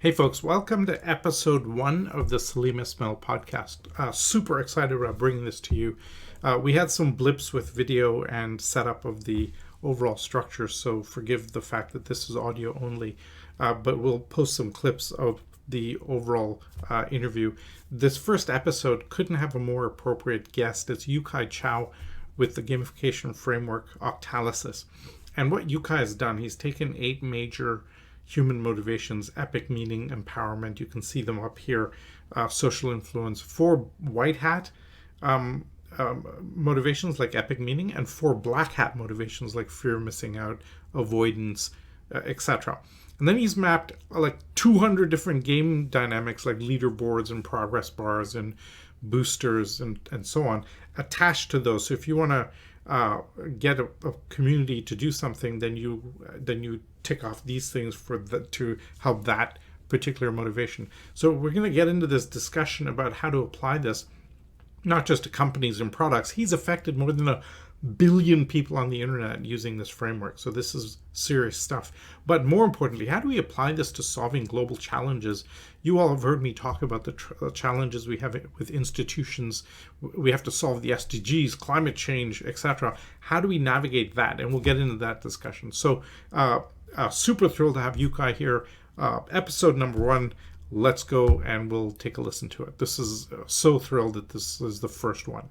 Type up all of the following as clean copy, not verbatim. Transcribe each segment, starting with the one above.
Hey folks, welcome to episode 1 of the Salim Ismail Podcast. Super excited about bringing this to you. We had some blips with video and setup of the overall structure, so forgive the fact that this is audio only, but we'll post some clips of the overall interview. This first episode couldn't have a more appropriate guest. It's Yu-Kai Chou with the gamification framework Octalysis. And what Yu-Kai has done, he's taken 8 major human motivations: epic, meaning, empowerment. You can see them up here. Social influence. 4 white hat motivations like epic, meaning, and 4 black hat motivations like fear of missing out, avoidance, etc. And then he's mapped like 200 different game dynamics like leaderboards and progress bars and boosters and so on attached to those. So if you want to get a community to do something, then you tick off these things to help that particular motivation. So we're going to get into this discussion about how to apply this, not just to companies and products. He's affected more than 1 billion people on the internet using this framework. So this is serious stuff. But more importantly, how do we apply this to solving global challenges? You all have heard me talk about the challenges we have with institutions. We have to solve the SDGs, climate change, etc. How do we navigate that? And we'll get into that discussion. So super thrilled to have Yu-Kai here. Episode number 1. Let's go and we'll take a listen to it. This is so thrilled that this is the first one.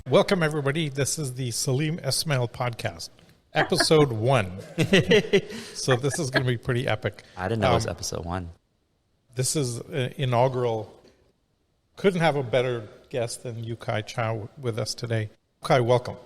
Welcome, everybody. This is the Salim Ismail Podcast, episode 1. So this is going to be pretty epic. I didn't know it was episode 1. This is inaugural. Couldn't have a better guest than Yu-Kai Chou with us today. Yu-Kai, welcome.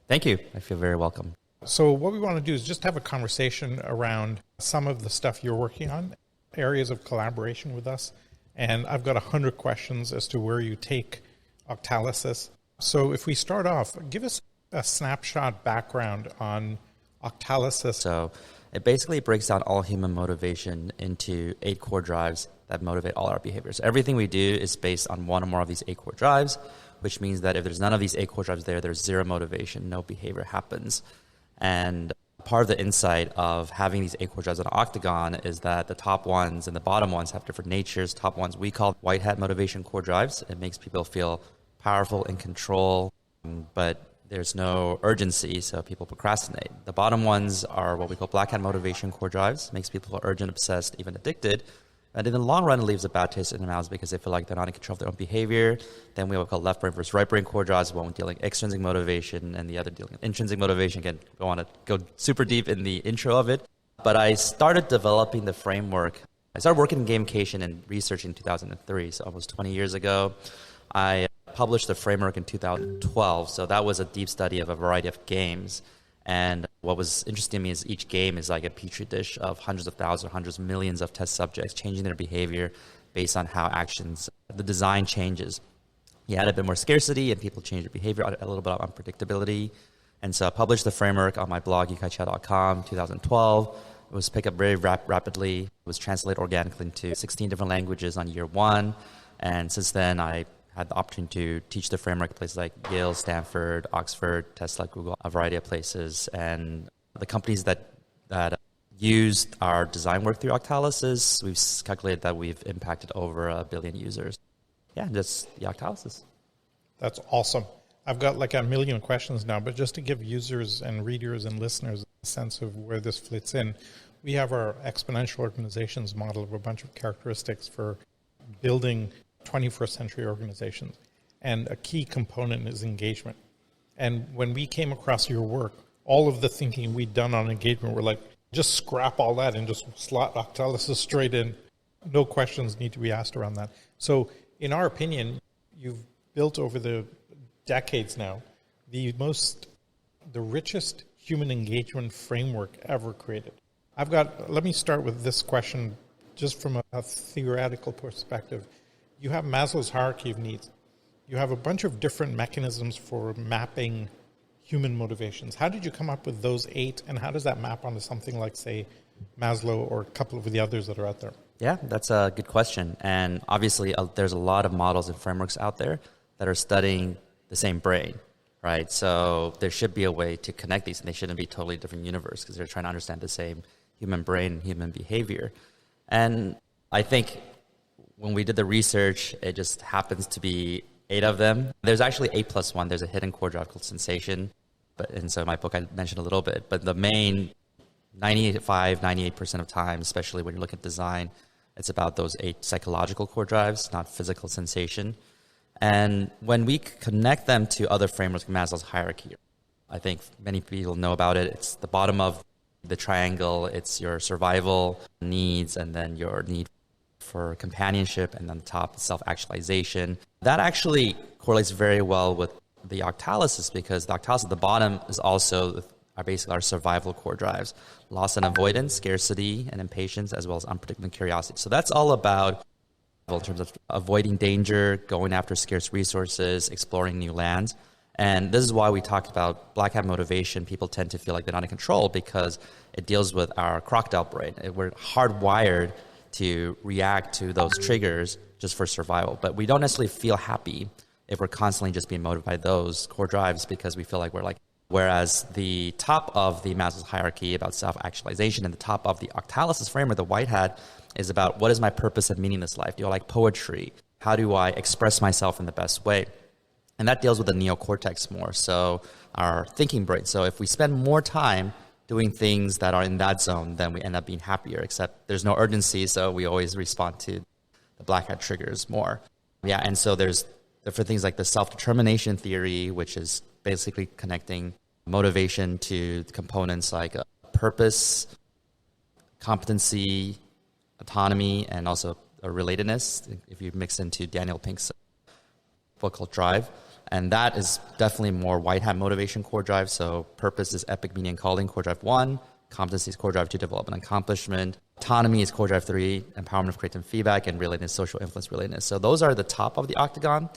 Thank you. I feel very welcome. So what we want to do is just have a conversation around some of the stuff you're working on, areas of collaboration with us. And I've got 100 questions as to where you take Octalysis. So if we start off, give us a snapshot background on Octalysis. So it basically breaks down all human motivation into 8 core drives that motivate all our behaviors. Everything we do is based on one or more of these 8 core drives, which means that if there's none of these 8 core drives there's zero motivation, no behavior happens. And part of the insight of having these 8 core drives on an octagon is that the top ones and the bottom ones have different natures. Top ones we call white hat motivation core drives. It makes people feel powerful, in control, but there's no urgency, so people procrastinate. The bottom ones are what we call black hat motivation core drives. Makes people feel urgent, obsessed, even addicted. And in the long run, it leaves a bad taste in their mouths because they feel like they're not in control of their own behavior. Then we have what we call left brain versus right brain core drives, one dealing extrinsic motivation and the other dealing with intrinsic motivation. Again, I want to go super deep in the intro of it. But I started developing the framework. I started working in gamification and research in 2003, so almost 20 years ago. I published the framework in 2012, so that was a deep study of a variety of games. And what was interesting to me is each game is like a petri dish of hundreds of thousands, hundreds of millions of test subjects changing their behavior based on how the design changes. You add a bit more scarcity and people change their behavior, a little bit of unpredictability. And so I published the framework on my blog, yukaichat.com, 2012. It was picked up very rapidly. It was translated organically into 16 different languages on year 1. And since then, I had the opportunity to teach the framework at places like Yale, Stanford, Oxford, Tesla, Google, a variety of places. And the companies that used our design work through Octalysis, we've calculated that we've impacted over 1 billion users. Yeah, just the Octalysis. That's awesome. I've got like 1 million questions now, but just to give users and readers and listeners a sense of where this fits in, we have our exponential organizations model of a bunch of characteristics for building 21st century organizations. And a key component is engagement. And when we came across your work, all of the thinking we'd done on engagement, we're like, just scrap all that and just slot Octalysis straight in. No questions need to be asked around that. So in our opinion, you've built over the decades now the richest human engagement framework ever created. Let me start with this question just from a theoretical perspective. You have Maslow's hierarchy of needs. You have a bunch of different mechanisms for mapping human motivations. How did you come up with those 8, and how does that map onto something like, say, Maslow or a couple of the others that are out there? Yeah, that's a good question. And obviously, there's a lot of models and frameworks out there that are studying the same brain, right? So there should be a way to connect these, and they shouldn't be totally different universe because they're trying to understand the same human brain and human behavior. And I think when we did the research, it just happens to be 8 of them. There's actually 8+1. There's a hidden core drive called sensation. And so in my book, I mentioned a little bit. But the main 98% of time, especially when you look at design, it's about those 8 psychological core drives, not physical sensation. And when we connect them to other frameworks, Maslow's hierarchy, I think many people know about it. It's the bottom of the triangle. It's your survival needs, and then your need for companionship, and then the top, self-actualization. That actually correlates very well with the Octalysis, because the Octalysis at the bottom is also basically our survival core drives: loss and avoidance, scarcity and impatience, as well as unpredictable and curiosity. So that's all about, in terms of avoiding danger, going after scarce resources, exploring new lands. And this is why we talked about black hat motivation. People tend to feel like they're not in control because it deals with our crocodile brain. We're hardwired to react to those triggers just for survival. But we don't necessarily feel happy if we're constantly just being motivated by those core drives, because we feel like we're like, whereas the top of the Maslow's hierarchy about self-actualization and the top of the Octalysis framework, the white hat, is about what is my purpose and meaning in this life? Do I like poetry? How do I express myself in the best way? And that deals with the neocortex more, so our thinking brain. So if we spend more time doing things that are in that zone, then we end up being happier, except there's no urgency, so we always respond to the black hat triggers more. Yeah, and so there's different things like the self-determination theory, which is basically connecting motivation to components like purpose, competency, autonomy, and also a relatedness, if you mix into Daniel Pink's book called Drive. And that is definitely more white hat motivation core drive. So purpose is epic meaning and calling, core drive 1. Competency is core drive 2, development and accomplishment. Autonomy is core drive 3, empowerment of creative feedback, and relatedness, social influence relatedness. So those are the top of the octagon.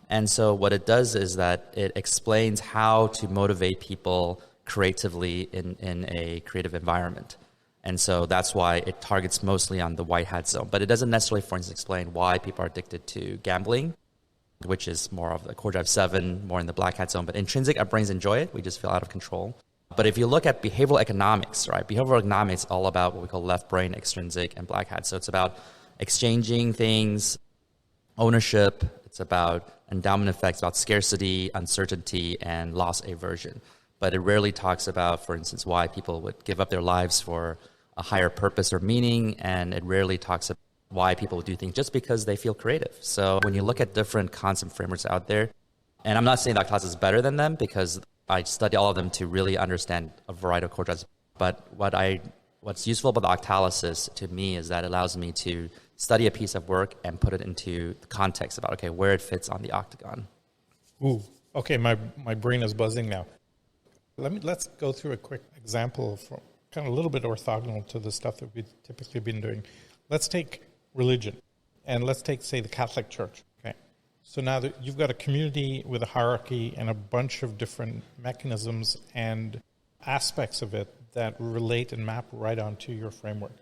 And so what it does is that it explains how to motivate people creatively in a creative environment. And so that's why it targets mostly on the white hat zone. But it doesn't necessarily, for instance, explain why people are addicted to gambling, which is more of the core drive 7, more in the black hat zone. But intrinsic, our brains enjoy it. We just feel out of control. But if you look at behavioral economics, right? Behavioral economics is all about what we call left brain, extrinsic, and black hat. So it's about exchanging things, ownership. It's about endowment effects, about scarcity, uncertainty, and loss aversion. But it rarely talks about, for instance, why people would give up their lives for a higher purpose or meaning. And it rarely talks about why people do things just because they feel creative. So when you look at different concept frameworks out there, and I'm not saying that class is better than them, because I study all of them to really understand a variety of core drives. But what's useful about the Octalysis to me is that it allows me to study a piece of work and put it into the context about, okay, where it fits on the octagon. Ooh, okay, my brain is buzzing now. Let's go through a quick example from kind of a little bit orthogonal to the stuff that we've typically been doing. Let's take religion, and let's take, say, the Catholic Church. Okay, so now that you've got a community with a hierarchy and a bunch of different mechanisms and aspects of it that relate and map right onto your framework.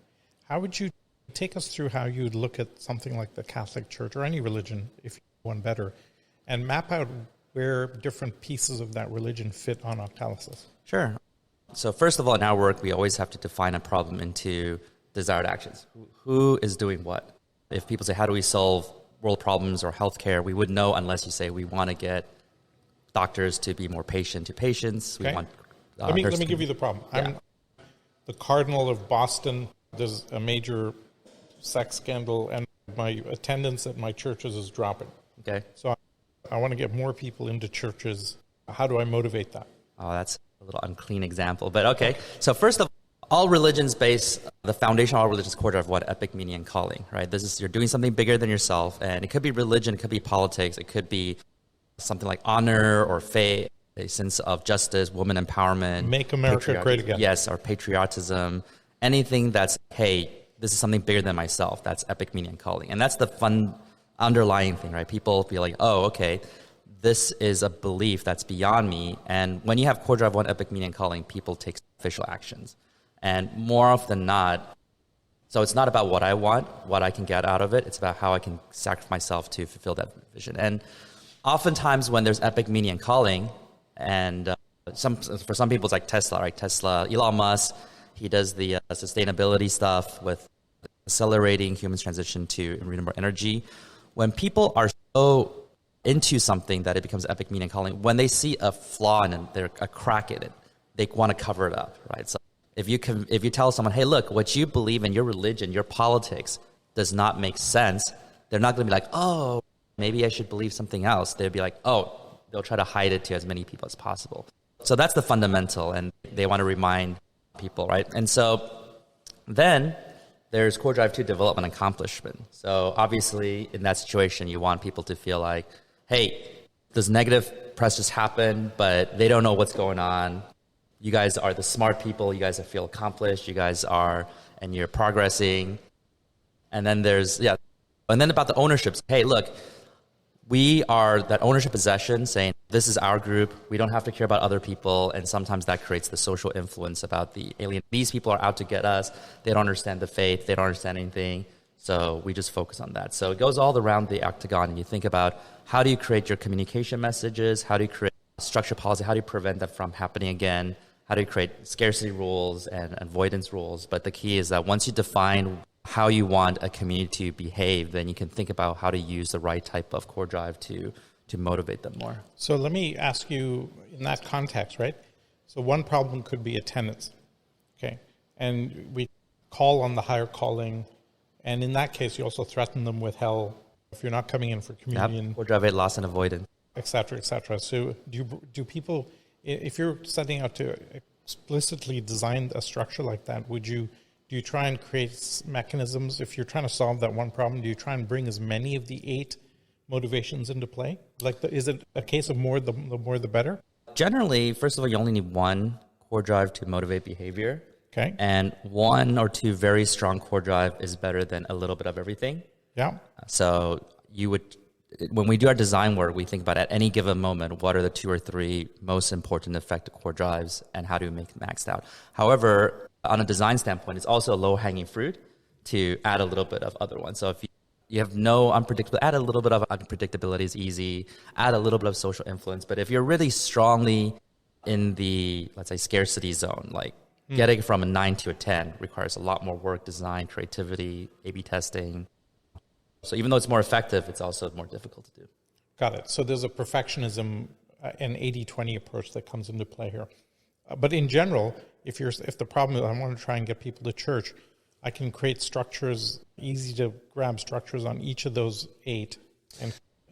How would you take us through how you'd look at something like the Catholic Church or any religion, if you want better, and map out where different pieces of that religion fit on Octalysis? Sure. So first of all, in our work, we always have to define a problem into desired actions. Who is doing what? If people say, how do we solve world problems or healthcare, we would know unless you say we want to get doctors to be more patient to patients. Okay. We want let me give you the problem. Yeah. I'm the Cardinal of Boston. There's a major sex scandal, and my attendance at my churches is dropping. Okay. So I want to get more people into churches. How do I motivate that? Oh, that's a little unclean example, but okay. So first of all religions base the foundation of all religions core drive what epic meaning and calling, right? This is, you're doing something bigger than yourself, and it could be religion, it could be politics, it could be something like honor or faith, a sense of justice, woman empowerment. Make America great again. Yes, or patriotism. Anything that's, hey, this is something bigger than myself. That's epic meaning and calling. And that's the fun underlying thing, right? People feel like, oh, okay, this is a belief that's beyond me. And when you have core drive 1 epic meaning and calling, people take official actions. And more often than not, so it's not about what I want, what I can get out of it. It's about how I can sacrifice myself to fulfill that vision. And oftentimes when there's epic meaning and calling, and for some people it's like Tesla, right? Tesla, Elon Musk, he does the sustainability stuff with accelerating humans' transition to renewable energy. When people are so into something that it becomes epic meaning calling, when they see a flaw in it, a crack in it, they want to cover it up, right? So if you tell someone, hey, look, what you believe in, your religion, your politics does not make sense, they're not going to be like, oh, maybe I should believe something else. They'll be like, oh, they'll try to hide it to as many people as possible. So that's the fundamental, and they want to remind people, right? And so then there's core drive to development and accomplishment. So obviously in that situation, you want people to feel like, hey, this negative press just happened, but they don't know what's going on. You guys are the smart people. You guys feel accomplished. You guys are, and you're progressing. And then and then about the ownerships. Hey, look, we are that ownership possession saying this is our group. We don't have to care about other people. And sometimes that creates the social influence about the alien. These people are out to get us. They don't understand the faith. They don't understand anything. So we just focus on that. So it goes all around the octagon. And you think about how do you create your communication messages? How do you create structure policy? How do you prevent that from happening again? How do you create scarcity rules and avoidance rules? But the key is that once you define how you want a community to behave, then you can think about how to use the right type of core drive to motivate them more. So let me ask you in that context, right? So one problem could be attendance, okay? And we call on the higher calling, and in that case, you also threaten them with hell if you're not coming in for communion. Yep. Core drive 8, loss and avoidance. Et cetera, et cetera. So do people, if you're setting out to explicitly design a structure like that, do you try and create mechanisms? If you're trying to solve that one problem, do you try and bring as many of the 8 motivations into play? Is it a case of the more the better? Generally, first of all, you only need one core drive to motivate behavior. Okay. And 1 or 2 very strong core drive is better than a little bit of everything. Yeah. So when we do our design work, we think about at any given moment, what are the 2 or 3 most important effective core drives and how do we make it maxed out? However, on a design standpoint, it's also a low-hanging fruit to add a little bit of other ones. So if you have no unpredictable, add a little bit of unpredictability is easy, add a little bit of social influence. But if you're really strongly in the, let's say, scarcity zone, like getting from a 9 to a 10 requires a lot more work, design, creativity, A/B testing. So even though it's more effective, it's also more difficult to do. Got it. So there's a perfectionism, an 80-20 approach that comes into play here. But in general, if the problem is I want to try and get people to church, I can create structures, easy to grab structures on each of those 8.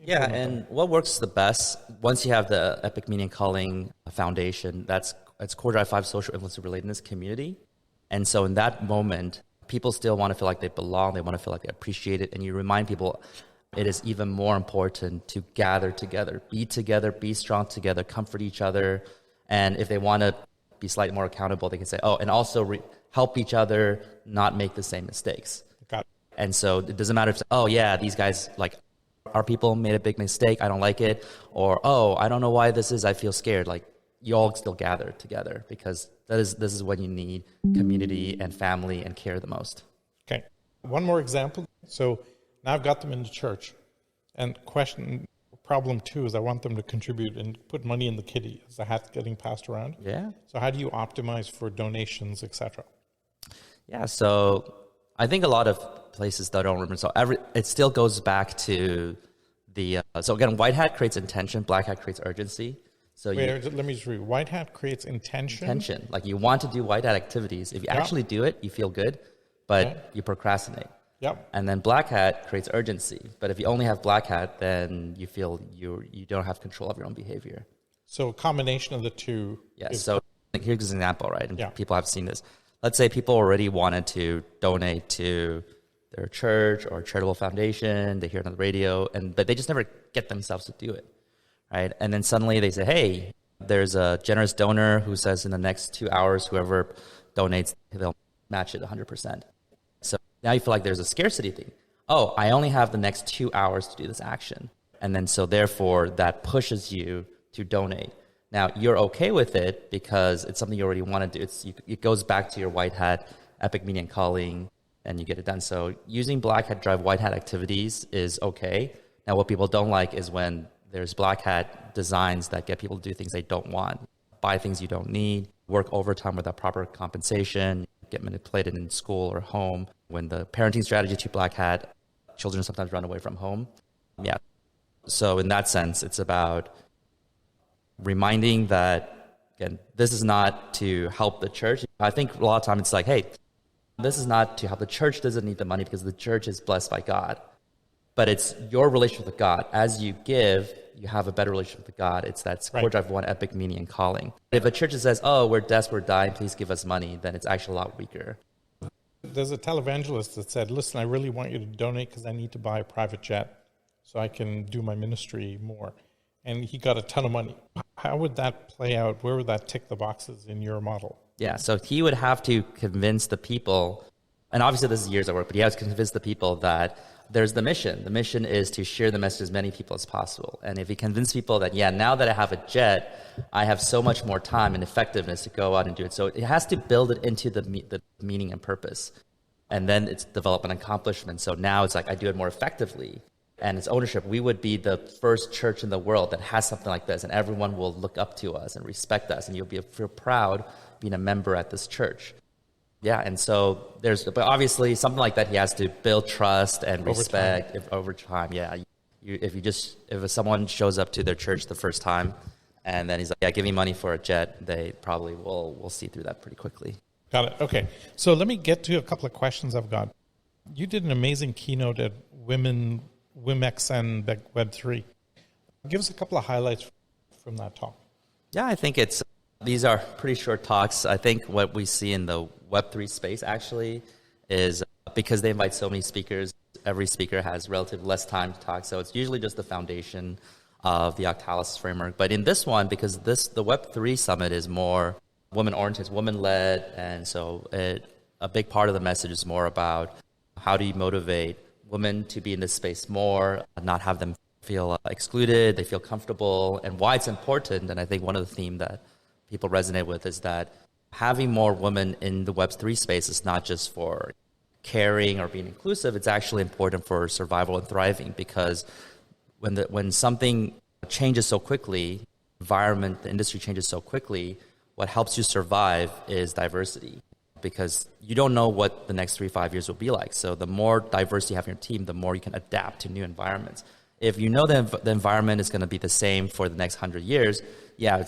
And what works the best, once you have the epic meaning calling foundation, it's core drive 5, social influence and relatedness community. And so in that moment, people still want to feel like they belong. They want to feel like they appreciate it. And you remind people it is even more important to gather together, be strong together, comfort each other. And if they want to be slightly more accountable, they can say, and also help each other not make the same mistakes. Got it. And so it doesn't matter if, these guys, like, our people made a big mistake, I don't like it. Or, I don't know why this is, I feel scared. Like, you all still gather together because this is when you need community and family and care the most. Okay. One more example. So now I've got them into church, and problem 2 is I want them to contribute and put money in the kitty as the hat's getting passed around. Yeah. So how do you optimize for donations, etc.? Yeah. So I think a lot of places that don't remember. So it still goes back to so again, white hat creates intention, black hat creates urgency. So let me just read. White hat creates intention. Intention. Like you want to do white hat activities. If you actually do it, you feel good, but you procrastinate. Yep. And then black hat creates urgency. But if you only have black hat, then you feel you don't have control of your own behavior. So a combination of the two. Yeah. So here's an example, right? And people have seen this. Let's say people already wanted to donate to their church or charitable foundation. They hear it on the radio, but they just never get themselves to do it. Right. And then suddenly they say, hey, there's a generous donor who says in the next 2 hours, whoever donates, they'll match it 100%. So now you feel like there's a scarcity thing. I only have the next 2 hours to do this action. And then so therefore that pushes you to donate. Now you're okay with it because it's something you already want to do. It goes back to your white hat, epic meaning calling, and you get it done. So using black hat drive white hat activities is okay. Now what people don't like is when there's black hat designs that get people to do things they don't want, buy things you don't need, work overtime without proper compensation, get manipulated in school or home. when the parenting strategy to Black Hat, children sometimes run away from home. Yeah. So in that sense, it's about reminding that, again, this is not to help the church. I think a lot of times it's like, hey, this is not to help. The church doesn't need the money because the church is blessed by God. But it's your relationship with God. As you give, you have a better relationship with God. It's that core drive, one epic meaning and calling. If a church says, oh, we're desperate, we're dying, please give us money, then it's actually a lot weaker. There's a televangelist that said, listen, I really want you to donate because I need to buy a private jet so I can do my ministry more. And he got a ton of money. How would that play out? Where would that tick the boxes in your model? Yeah, so he would have to convince the people, and obviously this is years of work, but he has to convince the people that there's the mission. The mission is to share the message to as many people as possible. And if he convinces people that, yeah, now that I have a jet, I have so much more time and effectiveness to go out and do it. So it has to build it into the meaning and purpose. And then it's development and accomplishment. So now it's like I do it more effectively. And it's ownership. We would be the first church in the world that has something like this. And everyone will look up to us and respect us. And you'll feel proud being a member at this church. Yeah, and so but obviously something like that, he has to build trust and respect over time. Yeah, if someone shows up to their church the first time, and then he's like, yeah, give me money for a jet, they probably will see through that pretty quickly. Got it. Okay, so let me get to a couple of questions I've got. You did an amazing keynote at WIMX and Web3. Give us a couple of highlights from that talk. Yeah, I think these are pretty short talks. I think what we see in the Web3 space actually is because they invite so many speakers, every speaker has relatively less time to talk. So it's usually just the foundation of the Octalysis Framework. But in this one, because the Web3 Summit is more women-oriented, women-led, and so a big part of the message is more about how do you motivate women to be in this space more, not have them feel excluded, they feel comfortable, and why it's important. And I think one of the themes that people resonate with is that having more women in the Web3 space is not just for caring or being inclusive, it's actually important for survival and thriving, because when something changes so quickly, the industry changes so quickly, what helps you survive is diversity, because you don't know what the next 3-5 years will be like. So the more diversity you have in your team, the more you can adapt to new environments. If you know the environment is going to be the same for the next 100 years, yeah,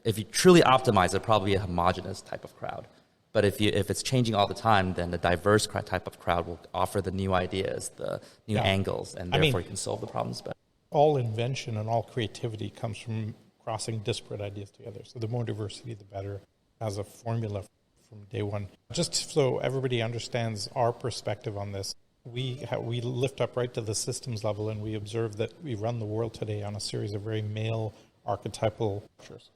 if you truly optimize it, probably a homogenous type of crowd. But if it's changing all the time, then the diverse type of crowd will offer the new ideas, the new angles, and therefore you can solve the problems better. All invention and all creativity comes from crossing disparate ideas together. So the more diversity, the better, as a formula from day one. Just so everybody understands our perspective on this, we lift up right to the systems level, and we observe that we run the world today on a series of very male archetypal structures.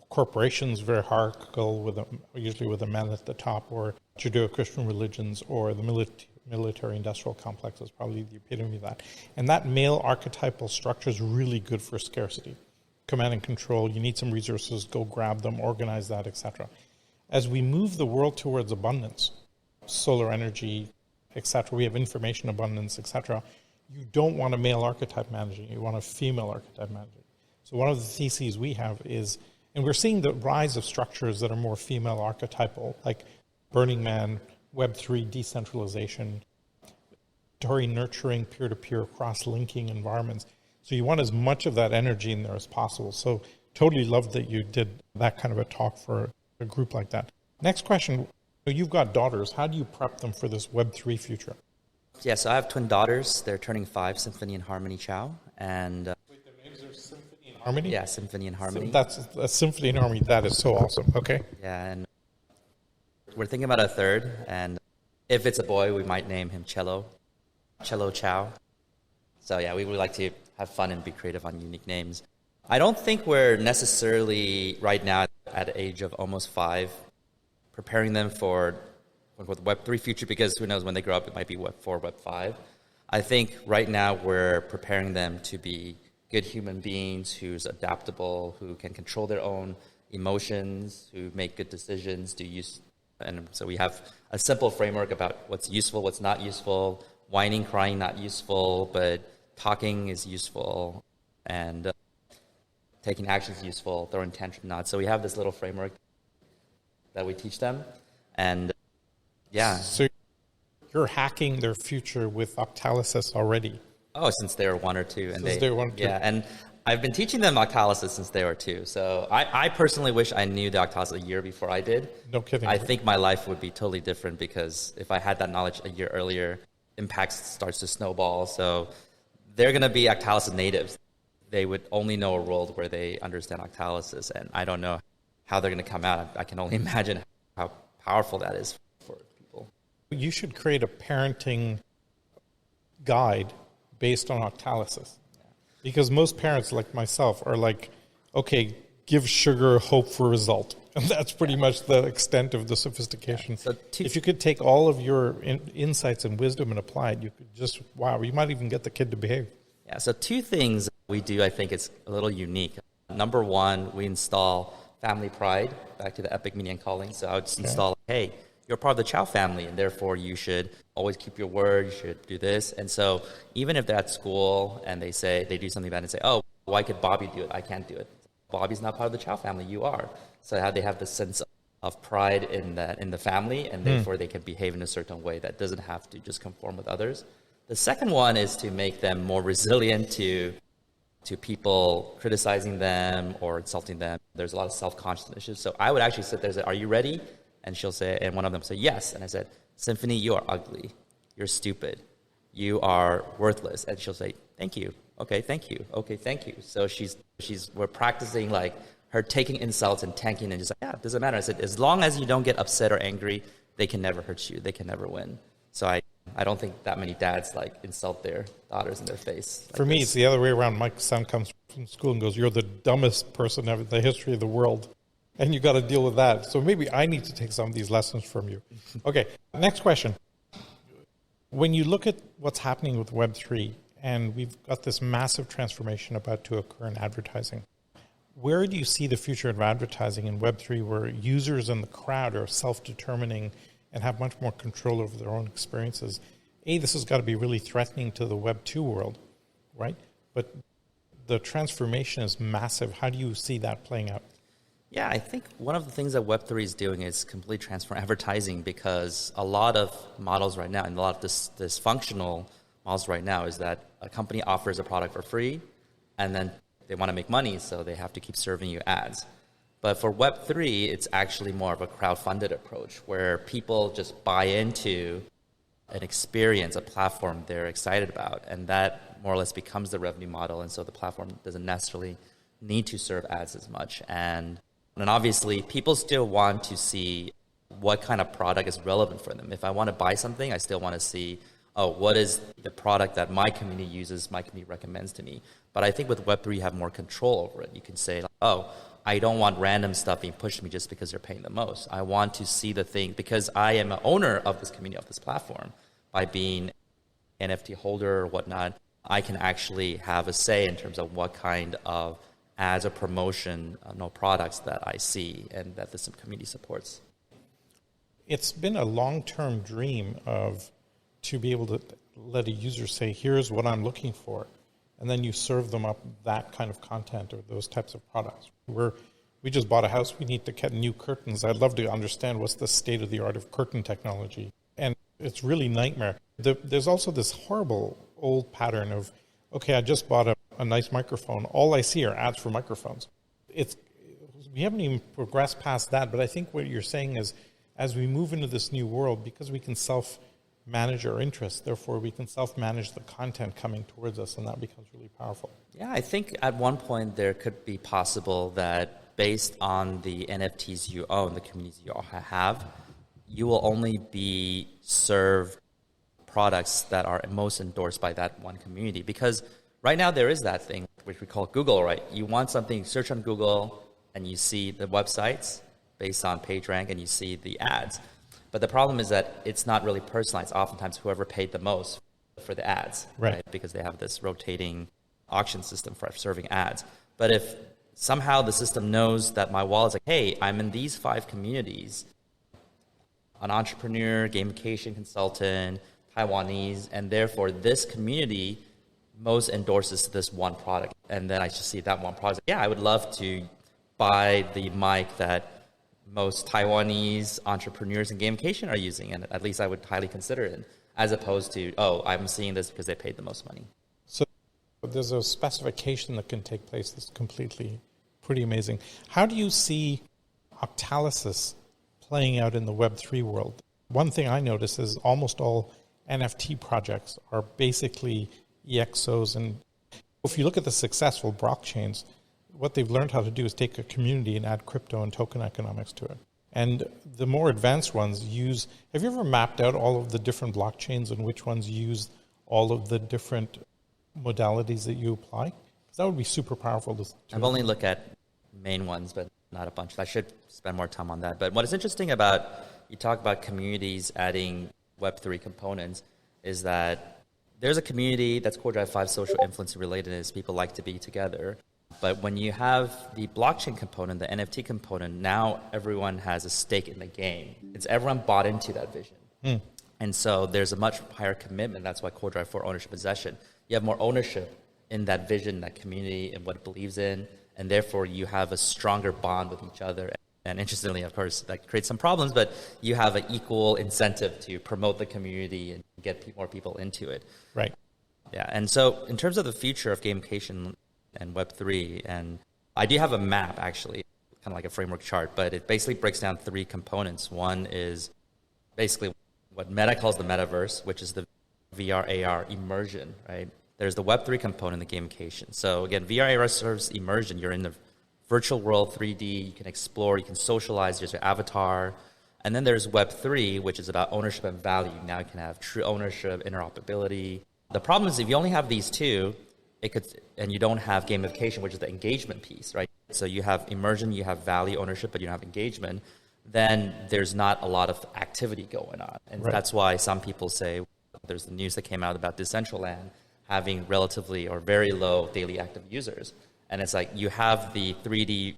Corporations, very hierarchical, usually with a man at the top, or Judeo-Christian religions, or the military-industrial complex is probably the epitome of that. And that male archetypal structure is really good for scarcity. Command and control, you need some resources, go grab them, organize that, etc. As we move the world towards abundance, solar energy, etc., we have information abundance, etc., you don't want a male archetype managing, you want a female archetype managing. So one of the theses we have is, and we're seeing the rise of structures that are more female archetypal, like Burning Man, Web3 decentralization, nurturing peer-to-peer cross-linking environments. So you want as much of that energy in there as possible. So totally love that you did that kind of a talk for a group like that. Next question. You've got daughters. How do you prep them for this Web3 future? Yeah, so I have twin daughters. They're turning 5, Symphony and Harmony Chou. And wait, their names are Symphony and Harmony? Yeah, Symphony and Harmony. So that's a Symphony and Harmony. That is so awesome. Okay. Yeah, and we're thinking about a third. And if it's a boy, we might name him Cello Chou. So yeah, we would like to have fun and be creative on unique names. I don't think we're necessarily right now at the age of almost 5 preparing them for the Web3 future, because who knows, when they grow up, it might be Web4, Web5. I think right now we're preparing them to be good human beings who's adaptable, who can control their own emotions, who make good decisions, and so we have a simple framework about what's useful, what's not useful, whining, crying, not useful, but talking is useful, and taking action is useful, throwing tantrum not. So we have this little framework that we teach them, and yeah. So you're hacking their future with Octalysis already. Oh, since they were 1 or 2. And they were 1 or 2. Yeah, and I've been teaching them Octalysis since they were 2. So I personally wish I knew the Octalysis a year before I did. No kidding. I think my life would be totally different because if I had that knowledge a year earlier, impact starts to snowball. So they're going to be Octalysis natives. They would only know a world where they understand Octalysis, and I don't know how they're going to come out. I can only imagine how powerful that is for people. You should create a parenting guide based on Octalysis. Because most parents, like myself, are like, okay, give sugar, hope for result. And that's pretty much the extent of the sophistication. So if you could take all of your insights and wisdom and apply it, you could just, wow, you might even get the kid to behave. Yeah, so 2 things we do, I think it's a little unique. Number 1, we install family pride, back to the epic meaning and calling. So I would just install, hey, you're part of the Chou family, and therefore you should always keep your word, you should do this. And so even if they're at school and they do something bad and say, oh, why could Bobby do it? I can't do it. Bobby's not part of the Chou family, you are. So how they have this sense of pride in the family, and therefore they can behave in a certain way that doesn't have to just conform with others. The second one is to make them more resilient to people criticizing them or insulting them. There's a lot of self-conscious issues. So I would actually sit there and say, are you ready? And she'll say, and one of them say, yes. And I said, Symphony, you are ugly. You're stupid. You are worthless. And she'll say, thank you. Okay, thank you. Okay, thank you. So we're practicing like her taking insults and tanking and just like, yeah, it doesn't matter. I said, as long as you don't get upset or angry, they can never hurt you. They can never win. So I don't think that many dads like insult their daughters in their face. For me, it's the other way around. My son comes from school and goes, you're the dumbest person ever in the history of the world. And you got to deal with that. So maybe I need to take some of these lessons from you. Okay, next question. When you look at what's happening with Web3, and we've got this massive transformation about to occur in advertising, where do you see the future of advertising in Web3 where users and the crowd are self-determining and have much more control over their own experiences? This has got to be really threatening to the Web2 world, right? But the transformation is massive. How do you see that playing out? Yeah, I think one of the things that Web3 is doing is completely transform advertising, because a lot of models right now, and a lot of dysfunctional models right now, is that a company offers a product for free, and then they want to make money, so they have to keep serving you ads. But for Web3, it's actually more of a crowd-funded approach, where people just buy into an experience, a platform they're excited about, and that more or less becomes the revenue model, and so the platform doesn't necessarily need to serve ads as much. And obviously, people still want to see what kind of product is relevant for them. If I want to buy something, I still want to see, what is the product that my community uses, my community recommends to me. But I think with Web3, you have more control over it. You can say, I don't want random stuff being pushed to me just because they're paying the most. I want to see the thing, because I am an owner of this community, of this platform. By being an NFT holder or whatnot, I can actually have a say in terms of what kind of ads or promotion, products that I see and that this community supports. It's been a long-term dream to be able to let a user say, here's what I'm looking for, and then you serve them up that kind of content or those types of products. We just bought a house, we need to get new curtains. I'd love to understand what's the state of the art of curtain technology. And it's really nightmare. There's also this horrible old pattern of, okay, I just bought a nice microphone. All I see are ads for microphones. We haven't even progressed past that, but I think what you're saying is, as we move into this new world, because we can self-manage our interests, therefore we can self-manage the content coming towards us, and that becomes really powerful. Yeah, I think at one point there could be possible that based on the NFTs you own, the communities you all have, you will only be served products that are most endorsed by that one community. Because right now there is that thing, which we call Google, right? You want something, search on Google, and you see the websites based on PageRank, and you see the ads. But the problem is that it's not really personalized. Oftentimes, whoever paid the most for the ads, right? Because they have this rotating auction system for serving ads. But if somehow the system knows that my wallet's like, hey, I'm in these 5 communities, an entrepreneur, gamification consultant, Taiwanese, and therefore this community most endorses this one product. And then I just see that one product. Yeah, I would love to buy the mic that most Taiwanese entrepreneurs in gamification are using, and at least I would highly consider it. as opposed to, oh, I'm seeing this because they paid the most money. So there's a specification that can take place that's completely pretty amazing. How do you see Octalysis playing out in the Web3 world? One thing I notice is almost all NFT projects are basically EXOs. And if you look at the successful blockchains, what they've learned how to do is take a community and add crypto and token economics to it. And the more advanced ones use, have you ever mapped out all of the different blockchains and which ones use all of the different modalities that you apply? Because that would be super powerful. I've only looked at main ones, but not a bunch. I should spend more time on that. But what is interesting about, you talk about communities adding Web3 components, is that there's a community that's Core Drive 5 social influence relatedness. People like to be together. But when you have the blockchain component, the NFT component, now everyone has a stake in the game. It's everyone bought into that vision. And so there's a much higher commitment. That's why Core Drive 4 ownership possession. You have more ownership in that vision, that community, and what it believes in. And therefore, you have a stronger bond with each other. And interestingly, of course, that creates some problems, but you have an equal incentive to promote the community and get more people into it. Right. Yeah. And so in terms of the future of gamification and Web3, and I do have a map, actually, kind of like a framework chart, but it basically breaks down 3 components. One is basically what Meta calls the metaverse, which is the VR, AR immersion, right? There's the Web3 component, the gamification. So again, VR, AR serves immersion. You're in the virtual world, 3D, you can explore, you can socialize, there's your avatar. And then there's Web3, which is about ownership and value. Now you can have true ownership, interoperability. The problem is if you only have these 2, and you don't have gamification, which is the engagement piece, right? So you have immersion, you have value, ownership, but you don't have engagement, then there's not a lot of activity going on. And that's why some people say, there's the news that came out about Decentraland having relatively or very low daily active users. And it's like you have the 3D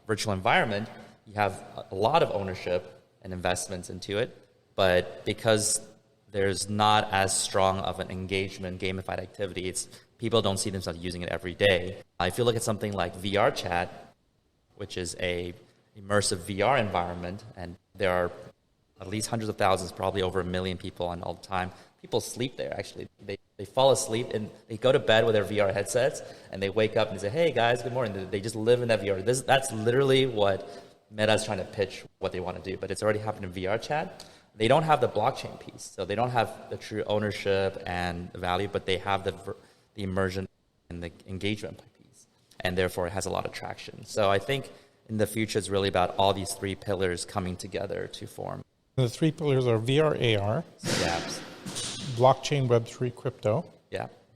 virtual environment, you have a lot of ownership and investments into it, but because there's not as strong of an engagement, gamified activity, people don't see themselves using it every day. If you look at something like VR chat, which is a immersive VR environment, and there are at least hundreds of thousands, probably over 1 million people on all the time. People sleep there, actually. They fall asleep and they go to bed with their VR headsets and they wake up and they say, hey guys, good morning. They just live in that VR. That's literally what Meta is trying to pitch what they want to do, but it's already happened in VR chat. They don't have the blockchain piece, so they don't have the true ownership and value, but they have the immersion and the engagement piece, and therefore it has a lot of traction. So I think in the future it's really about all these 3 pillars coming together to form. The 3 pillars are VR, AR, blockchain, Web3, crypto,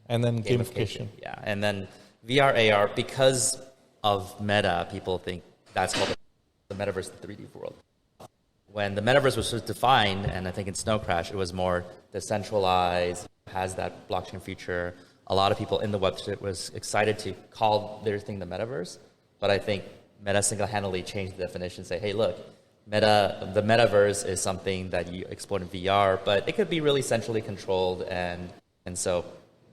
and then gamification. Yeah, and then VR, AR, because of Meta, people think that's called the metaverse, the 3D world. When the metaverse was defined, and I think in Snow Crash, it was more decentralized, has that blockchain feature. A lot of people in the web was excited to call their thing the metaverse, but I think Meta single-handedly changed the definition and say, hey, look, the metaverse is something that you explore in VR, but it could be really centrally controlled, and so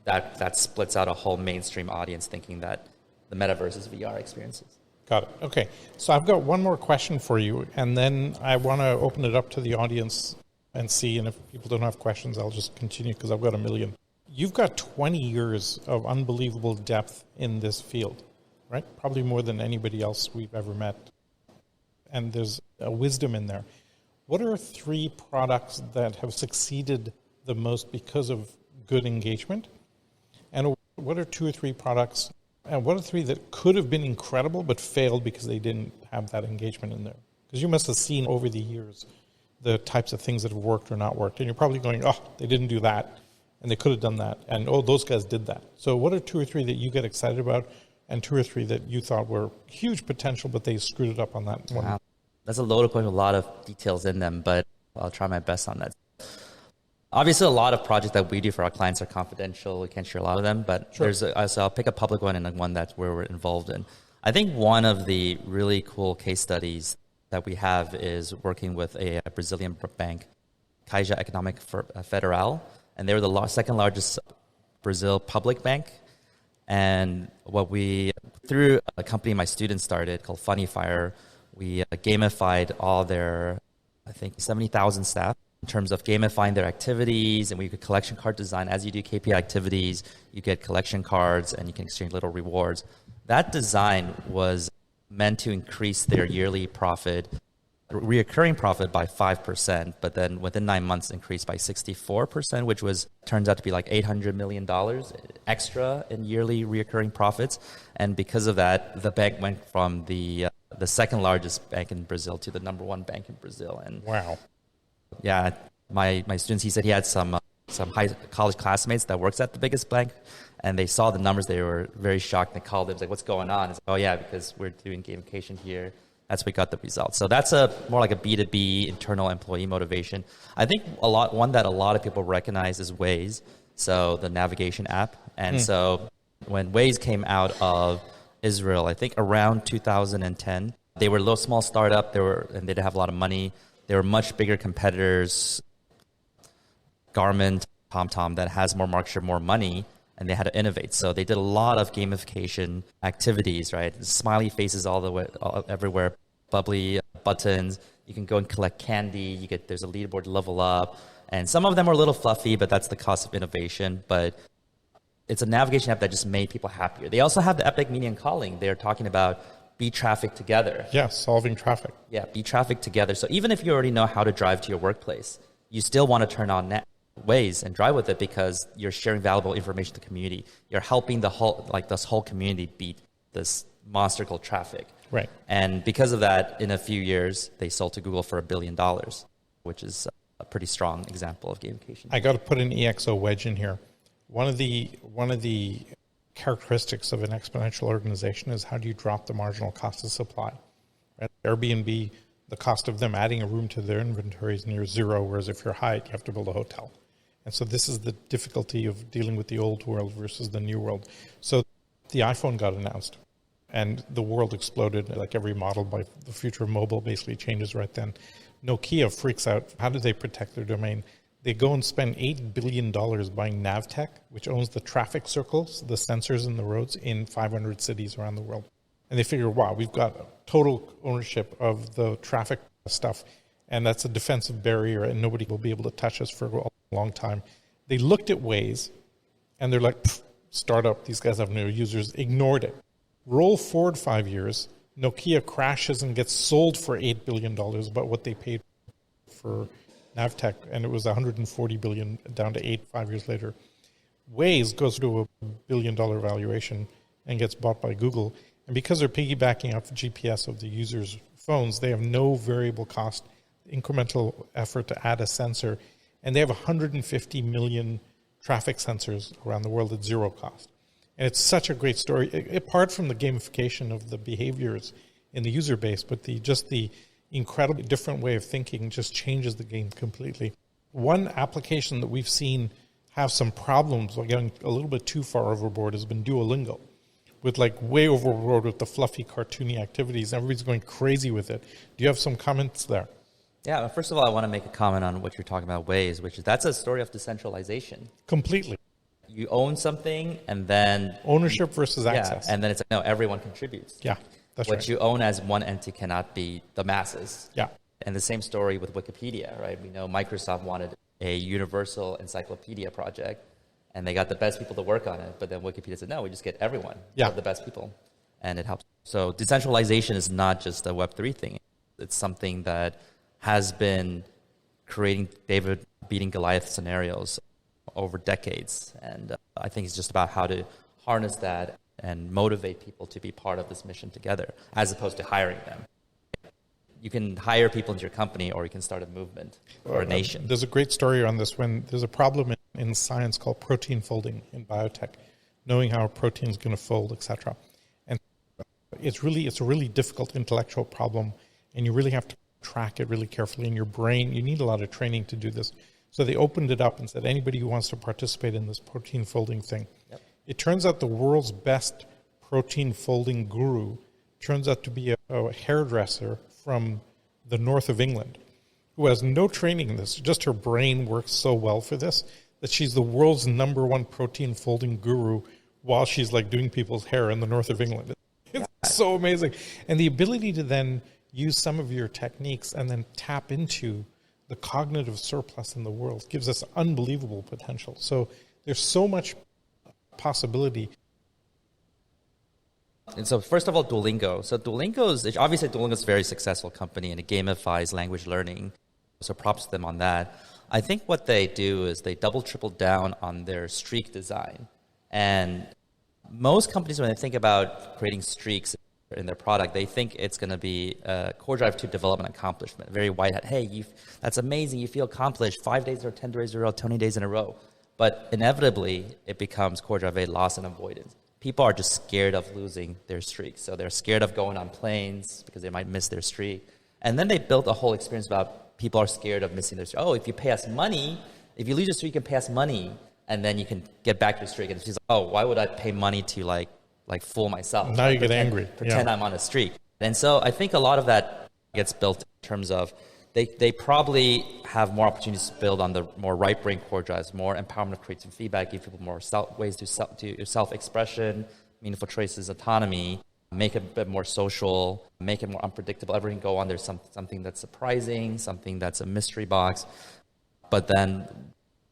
that splits out a whole mainstream audience thinking that the metaverse is VR experiences. Got it. Okay. So I've got one more question for you, and then I want to open it up to the audience and see, and if people don't have questions, I'll just continue because I've got 1 million. You've got 20 years of unbelievable depth in this field, right? Probably more than anybody else we've ever met. And there's a wisdom in there. What are 3 products that have succeeded the most because of good engagement? And what are 2 or 3 products, and what are 3 that could have been incredible but failed because they didn't have that engagement in there? Because you must have seen over the years the types of things that have worked or not worked. And you're probably going, oh, they didn't do that, and they could have done that. And, oh, those guys did that. So what are 2 or 3 that you get excited about, and 2 or 3 that you thought were huge potential, but they screwed it up on that one? Wow. That's a loaded question with a lot of details in them, but I'll try my best on that. Obviously, a lot of projects that we do for our clients are confidential. We can't share a lot of them, but sure. So I'll pick a public one and one that's where we're involved in. I think one of the really cool case studies that we have is working with a Brazilian bank, Caixa Econômica Federal, and they were the second largest Brazil public bank. And through a company my students started called Funny Fire, we gamified all their, I think, 70,000 staff in terms of gamifying their activities, and we could collection card design. As you do KPI activities, you get collection cards and you can exchange little rewards. That design was meant to increase their yearly profit, reoccurring profit by 5%, but then within 9 months increased by 64%, which turns out to be like $800 million extra in yearly reoccurring profits. And because of that, the bank went from the second largest bank in Brazil to the number one bank in Brazil. And wow. Yeah, my students, he said he had some high college classmates that works at the biggest bank, and they saw the numbers. They were very shocked. They called him, like, what's going on? It's like, oh yeah, because we're doing gamification here. That's what we got the results. So that's more like a B2B internal employee motivation. I think one that a lot of people recognize is Waze, so the navigation app. And so when Waze came out of Israel, I think around 2010, they were a little small startup. And they didn't have a lot of money. They were much bigger competitors, Garmin, TomTom, that has more market share, more money, and they had to innovate. So they did a lot of gamification activities, right? Smiley faces everywhere, bubbly buttons. You can go and collect candy. There's a leaderboard to level up. And some of them are a little fluffy, but that's the cost of innovation. But it's a navigation app that just made people happier. They also have the Epic Meeting and Calling. They're talking about beat traffic together. Yeah, solving traffic. Yeah, beat traffic together. So even if you already know how to drive to your workplace, you still want to turn on Waze and drive with it because you're sharing valuable information to the community. You're helping this whole community beat this monster called traffic. Right. And because of that, in a few years, they sold to Google for $1 billion, which is a pretty strong example of gamification. I got to put an EXO wedge in here. One of the characteristics of an exponential organization is how do you drop the marginal cost of supply? At Airbnb, the cost of them adding a room to their inventory is near zero, whereas if you're Hyatt, you have to build a hotel. And so this is the difficulty of dealing with the old world versus the new world. So the iPhone got announced, and the world exploded. Like every model by the future of mobile basically changes right then. Nokia freaks out. How do they protect their domain? They go and spend $8 billion buying Navtech, which owns the traffic circles, the sensors in the roads in 500 cities around the world. And they figure, wow, we've got total ownership of the traffic stuff, and that's a defensive barrier, and nobody will be able to touch us for a long time. They looked at Waze, and they're like, startup, these guys have no users, ignored it. Roll forward 5 years, Nokia crashes and gets sold for $8 billion, about what they paid for Navtech, and it was $140 billion down to 5 years later. Waze goes to a $1 billion valuation and gets bought by Google. And because they're piggybacking off the GPS of the users' phones, they have no variable cost, incremental effort to add a sensor. And they have 150 million traffic sensors around the world at zero cost. And it's such a great story, apart from the gamification of the behaviors in the user base, but the incredibly different way of thinking just changes the game completely. One application that we've seen have some problems, like getting a little bit too far overboard, has been Duolingo, with like way overboard with the fluffy, cartoony activities. Everybody's going crazy with it. Do you have some comments there? Yeah, first of all, I want to make a comment on what you're talking about, Waze, which is that's a story of decentralization. Completely. You own something, and then ownership versus access. And then it's like, no, everyone contributes. Yeah. That's what right. you own as one entity cannot be the masses. Yeah. And the same story with Wikipedia, right? We know Microsoft wanted a universal encyclopedia project, and they got the best people to work on it. But then Wikipedia said, no, we just get everyone, the best people, and it helps. So decentralization is not just a Web3 thing. It's something that has been creating David beating Goliath scenarios over decades. And I think it's just about how to harness that and motivate people to be part of this mission together, as opposed to hiring them. You can hire people into your company, or you can start a movement or a nation. There's a great story on this. When there's a problem in science called protein folding in biotech, knowing how a protein is going to fold, etc. And it's a really difficult intellectual problem, and you really have to track it really carefully in your brain. You need a lot of training to do this. So they opened it up and said, anybody who wants to participate in this protein folding thing. Yep. It turns out the world's best protein folding guru turns out to be a hairdresser from the north of England who has no training in this. Just her brain works so well for this that she's the world's #1 protein folding guru while she's like doing people's hair in the north of England. It's so amazing. And the ability to then use some of your techniques and then tap into the cognitive surplus in the world gives us unbelievable potential. So there's so much possibility. And so first of all, Duolingo. So obviously Duolingo is a very successful company and it gamifies language learning. So props to them on that. I think what they do is they double, triple down on their streak design. And most companies, when they think about creating streaks in their product, they think it's going to be a core drive to development accomplishment. Very white hat. Hey, that's amazing. You feel accomplished 5 days or 10 days in a row, 20 days in a row. But inevitably, it becomes core drive A, loss and avoidance. People are just scared of losing their streak. So they're scared of going on planes because they might miss their streak. And then they built a whole experience about people are scared of missing their streak. Oh, if you pay us money, if you lose your streak, you can pay us money, and then you can get back your streak. And she's like, oh, why would I pay money to like fool myself? Now you get angry. Pretend I'm on a streak. And so I think a lot of that gets built in terms of they probably have more opportunities to build on the more right-brain core drives, more empowerment of creative feedback, give people more ways to self-expression, meaningful choices, autonomy, make it a bit more social, make it more unpredictable. Everything go on. There's something that's surprising, something that's a mystery box. But then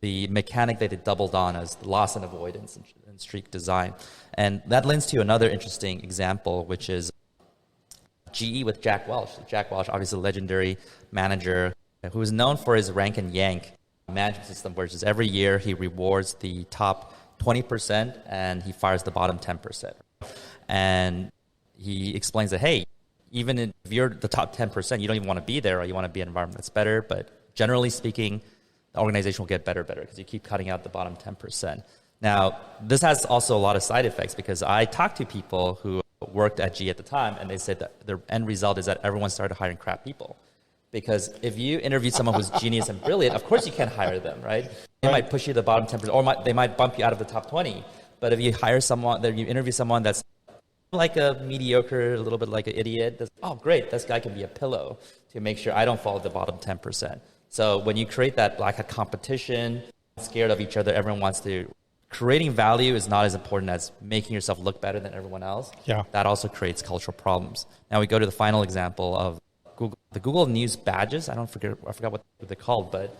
the mechanic that they doubled on is loss and avoidance and streak design. And that lends to another interesting example, which is GE with Jack Welch. Jack Welch, obviously a legendary manager who is known for his rank and yank management system, which is every year he rewards the top 20% and he fires the bottom 10%. And he explains that, hey, even if you're the top 10%, you don't even want to be there, or you want to be in an environment that's better. But generally speaking, the organization will get better because you keep cutting out the bottom 10%. Now, this has also a lot of side effects because I talked to people who worked at G at the time, and they said that the end result is that everyone started hiring crap people. Because if you interview someone who's genius and brilliant, of course you can't hire them, right? They might push you to the bottom 10%, or they might bump you out of the top 20. But if you you interview someone that's like a mediocre, a little bit like an idiot, oh, great, this guy can be a pillow to make sure I don't fall at the bottom 10%. So when you create that like a competition, scared of each other, everyone wants to. Creating value is not as important as making yourself look better than everyone else. Yeah. That also creates cultural problems. Now we go to the final example of Google, the Google News badges. I forgot what they're called, but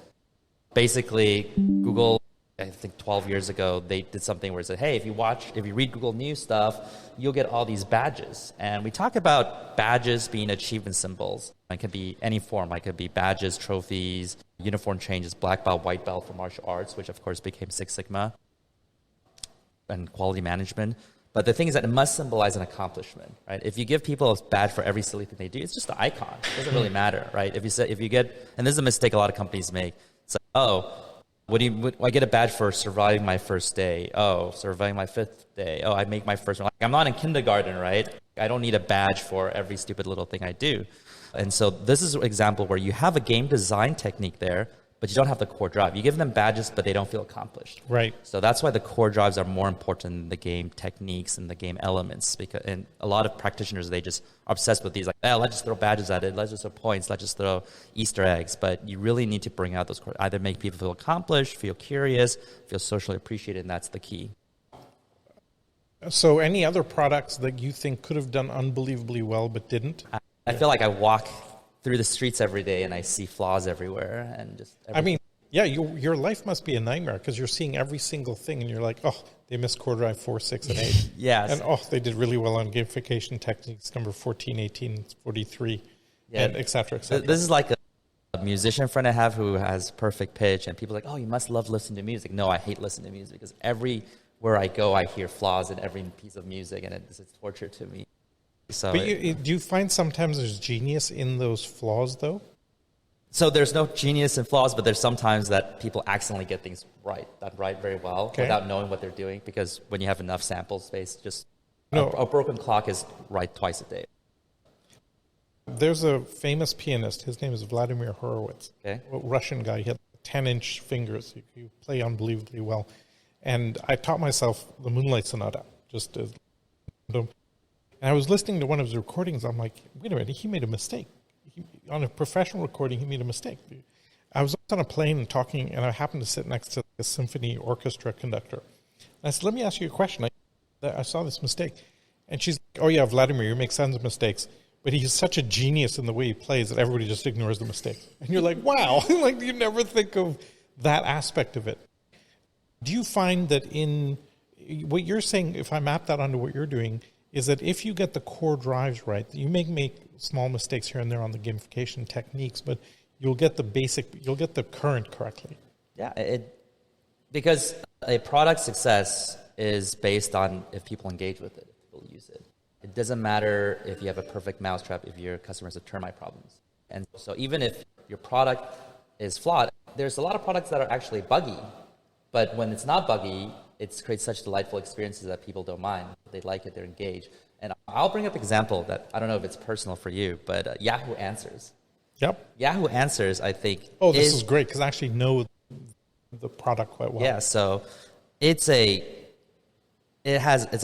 basically Google, I think 12 years ago, they did something where it said, hey, if you read Google News stuff, you'll get all these badges. And we talk about badges being achievement symbols. It could be any form. It could be badges, trophies, uniform changes, black belt, white belt for martial arts, which of course became Six Sigma, and quality management. But the thing is that it must symbolize an accomplishment, right? If you give people a badge for every silly thing they do, it's just an icon. It doesn't really matter, right? If you get, and this is a mistake a lot of companies make. It's like, oh, I get a badge for surviving my first day. Oh, surviving my fifth day. Oh, I make my first one. Like, I'm not in kindergarten, right? I don't need a badge for every stupid little thing I do. And so this is an example where you have a game design technique there, but you don't have the core drive. You give them badges, but they don't feel accomplished. Right. So that's why the core drives are more important than the game techniques and the game elements. And a lot of practitioners, they just are obsessed with these, like, let's just throw badges at it, let's just throw points, let's just throw Easter eggs. But you really need to bring out those core, either make people feel accomplished, feel curious, feel socially appreciated, and that's the key. So any other products that you think could have done unbelievably well but didn't? I feel like I walk through the streets every day and I see flaws everywhere and just I mean, yeah, your life must be a nightmare because you're seeing every single thing and you're like, oh, they missed core drive 4, 6, and 8. Yes. And oh, they did really well on gamification techniques number 14, 18, 43, and et cetera, et cetera. This is like a musician friend I have who has perfect pitch and people are like, oh, you must love listening to music. No, I hate listening to music because everywhere I go, I hear flaws in every piece of music and it's torture to me. So but do you find sometimes there's genius in those flaws, though? So there's no genius in flaws, but there's sometimes that people accidentally get things right very well without knowing what they're doing. Because when you have enough sample space, a broken clock is right twice a day. There's a famous pianist. His name is Vladimir Horowitz. Okay. A Russian guy. He had 10-inch fingers. He play unbelievably well. And I taught myself the Moonlight Sonata just as. And I was listening to one of his recordings. I'm like, wait a minute, he made a mistake. On a professional recording, he made a mistake. I was on a plane and talking, and I happened to sit next to a symphony orchestra conductor. And I said, let me ask you a question. I saw this mistake. And she's like, oh, yeah, Vladimir, you make tons of mistakes. but he's such a genius in the way he plays that everybody just ignores the mistakes. And you're like, wow, like you never think of that aspect of it. Do you find that in what you're saying, if I map that onto what you're doing, is that if you get the core drives right, you may make small mistakes here and there on the gamification techniques, but you'll get the current correctly. Yeah, because a product success is based on if people engage with it, if people use it. It doesn't matter if you have a perfect mousetrap if your customers have termite problems. And so even if your product is flawed, there's a lot of products that are actually buggy. But when it's not buggy, it creates such delightful experiences that people don't mind. They like it, they're engaged. And I'll bring up an example that I don't know if it's personal for you, but Yahoo Answers. Yep. Yahoo Answers, I think. Oh, this is great because I actually know the product quite well. Yeah, so it's a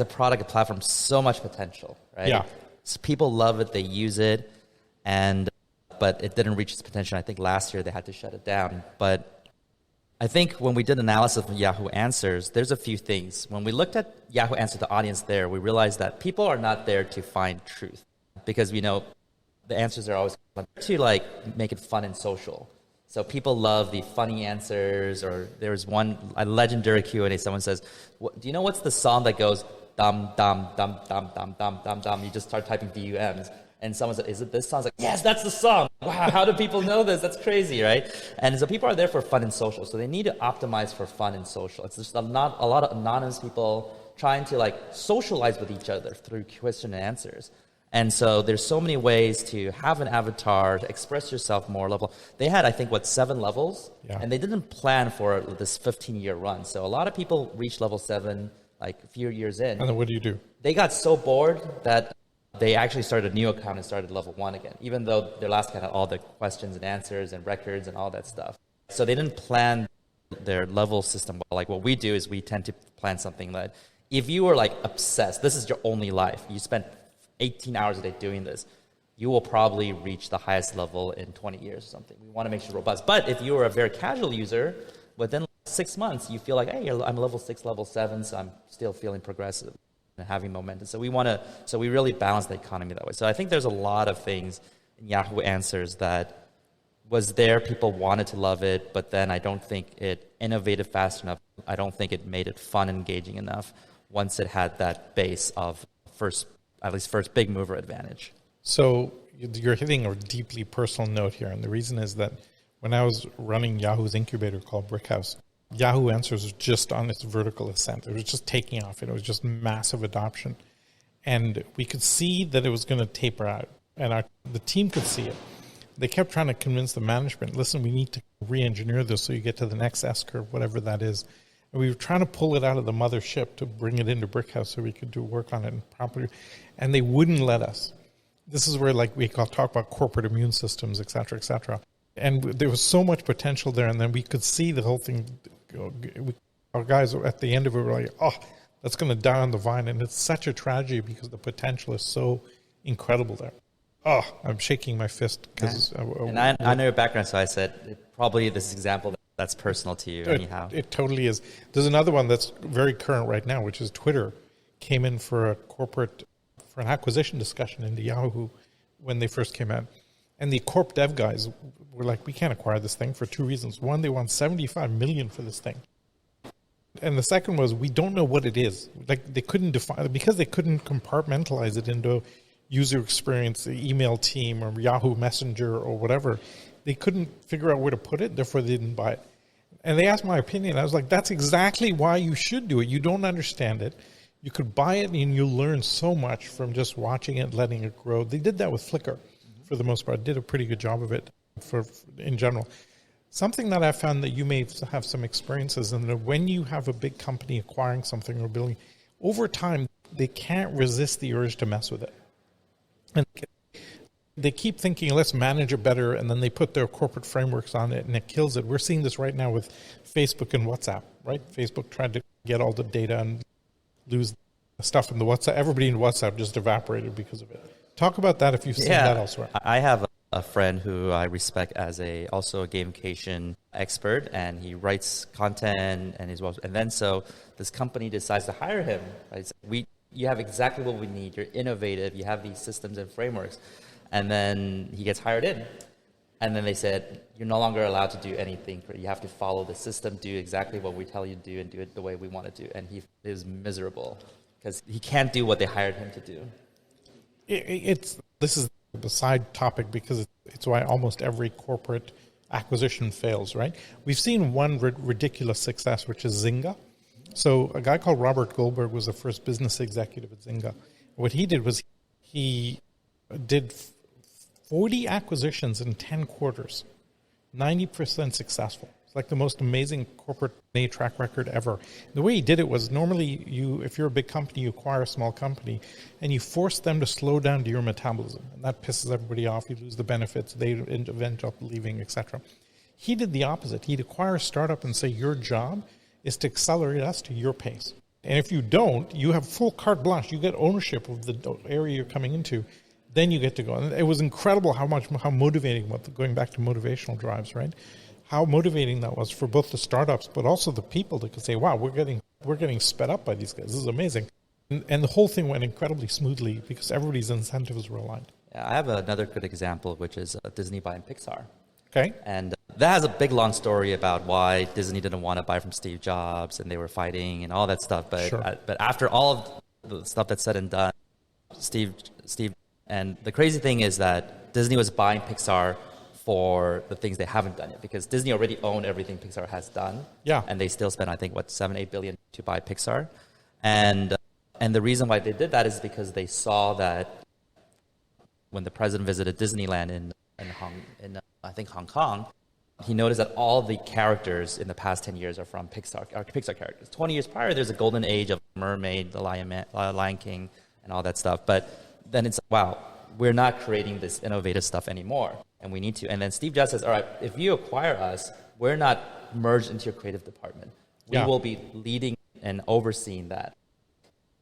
product, a platform, so much potential, right? Yeah. So people love it, they use it, but it didn't reach its potential. I think last year they had to shut it down. But I think when we did analysis of Yahoo Answers, there's a few things. When we looked at Yahoo Answers, the audience there, we realized that people are not there to find truth because we know the answers are always to like make it fun and social. So people love the funny answers, or there's a legendary Q&A. Someone says, do you know what's the song that goes dum, dum, dum, dum, dum, dum, dum, dum? You just start typing DUMs. And someone said, is it this song? It's like, yes, that's the song. Wow, how do people know this? That's crazy, right? And so people are there for fun and social. So they need to optimize for fun and social. It's just not a lot of anonymous people trying to like socialize with each other through question and answers. And so there's so many ways to have an avatar, to express yourself more level. They had, I think, 7 levels? Yeah. And they didn't plan for this 15-year run. So a lot of people reach level 7 like a few years in. And then what do? They got so bored that they actually started a new account and started level 1 again, even though their last account had all the questions and answers and records and all that stuff. So they didn't plan their level system well. Like what we do is we tend to plan something that if you were like obsessed, this is your only life, you spent 18 hours a day doing this, you will probably reach the highest level in 20 years or something. We want to make sure robust. But if you are a very casual user, within 6 months, you feel like, hey, I'm level 6, level 7, so I'm still feeling progressive and having momentum. So we really balance the economy that way. So I think there's a lot of things in Yahoo Answers that was there. People wanted to love it, but then I don't think it innovated fast enough. I don't think it made it fun and engaging enough once it had that base of first big mover advantage. So you're hitting a deeply personal note here. And the reason is that when I was running Yahoo's incubator called Brickhouse, Yahoo Answers was just on its vertical ascent. It was just taking off. It was just massive adoption. And we could see that it was going to taper out. And the team could see it. They kept trying to convince the management, listen, we need to re-engineer this so you get to the next S-curve, whatever that is. And we were trying to pull it out of the mothership to bring it into Brickhouse so we could do work on it properly. And they wouldn't let us. This is where we talk about corporate immune systems, et cetera, et cetera. And there was so much potential there. And then we could see the whole thing. Our guys at the end of it were like, oh, that's going to die on the vine. And it's such a tragedy because the potential is so incredible there. Oh, I'm shaking my fist. And I know your background, so I said probably this example that's personal to you anyhow. It totally is. There's another one that's very current right now, which is Twitter came in for an acquisition discussion into Yahoo when they first came out. And the corp dev guys were like, we can't acquire this thing for 2 reasons. One, they want $75 million for this thing. And the second was, we don't know what it is. Like they couldn't define it because they couldn't compartmentalize it into user experience, the email team or Yahoo Messenger or whatever. They couldn't figure out where to put it, therefore they didn't buy it. And they asked my opinion. I was like, that's exactly why you should do it. You don't understand it. You could buy it and you'll learn so much from just watching it, letting it grow. They did that with Flickr for the most part. Did a pretty good job of it in general. Something that I found that you may have some experiences in that when you have a big company acquiring something or building, over time, they can't resist the urge to mess with it. And they keep thinking, let's manage it better, and then they put their corporate frameworks on it, and it kills it. We're seeing this right now with Facebook and WhatsApp, right? Facebook tried to get all the data and lose stuff in the WhatsApp. Everybody in WhatsApp just evaporated because of it. Talk about that if you've seen that elsewhere. I have a friend who I respect as also a gamification expert, and he writes content and so this company decides to hire him. Right? You have exactly what we need. You're innovative. You have these systems and frameworks. And then he gets hired in. And then they said, you're no longer allowed to do anything. You have to follow the system, do exactly what we tell you to do, and do it the way we want to do. And he is miserable because he can't do what they hired him to do. This is a side topic because it's why almost every corporate acquisition fails, right? We've seen one ridiculous success, which is Zynga. So a guy called Robert Goldberg was the first business executive at Zynga. What he did was he did 40 acquisitions in 10 quarters, 90% successful. It's like the most amazing corporate M&A track record ever. The way he did it was normally if you're a big company, you acquire a small company and you force them to slow down to your metabolism. And that pisses everybody off. You lose the benefits. They end up leaving, etc. He did the opposite. He'd acquire a startup and say, your job is to accelerate us to your pace. And if you don't, you have full carte blanche. You get ownership of the area you're coming into. Then you get to go. And it was incredible how motivating, going back to motivational drives, right? How motivating that was for both the startups, but also the people that could say, wow, we're getting sped up by these guys. This is amazing. And the whole thing went incredibly smoothly because everybody's incentives were aligned. Yeah, I have another good example, which is Disney buying Pixar. Okay. And that has a big, long story about why Disney didn't want to buy from Steve Jobs and they were fighting and all that stuff. But Sure. But after all of the stuff that's said and done, Steve, and the crazy thing is that Disney was buying Pixar for the things they haven't done yet, because Disney already owned everything Pixar has done. Yeah. And they still spent, I think, $7-8 billion to buy Pixar. And the reason why they did that is because they saw that when the president visited Disneyland in Hong Kong, he noticed that all the characters in the past 10 years are from Pixar characters. 20 years prior, there's a golden age of Mermaid, the Lion King, and all that stuff. But then it's, wow, we're not creating this innovative stuff anymore, and we need to. And then Steve Jobs says, all right, if you acquire us, we're not merged into your creative department. We will be leading and overseeing that.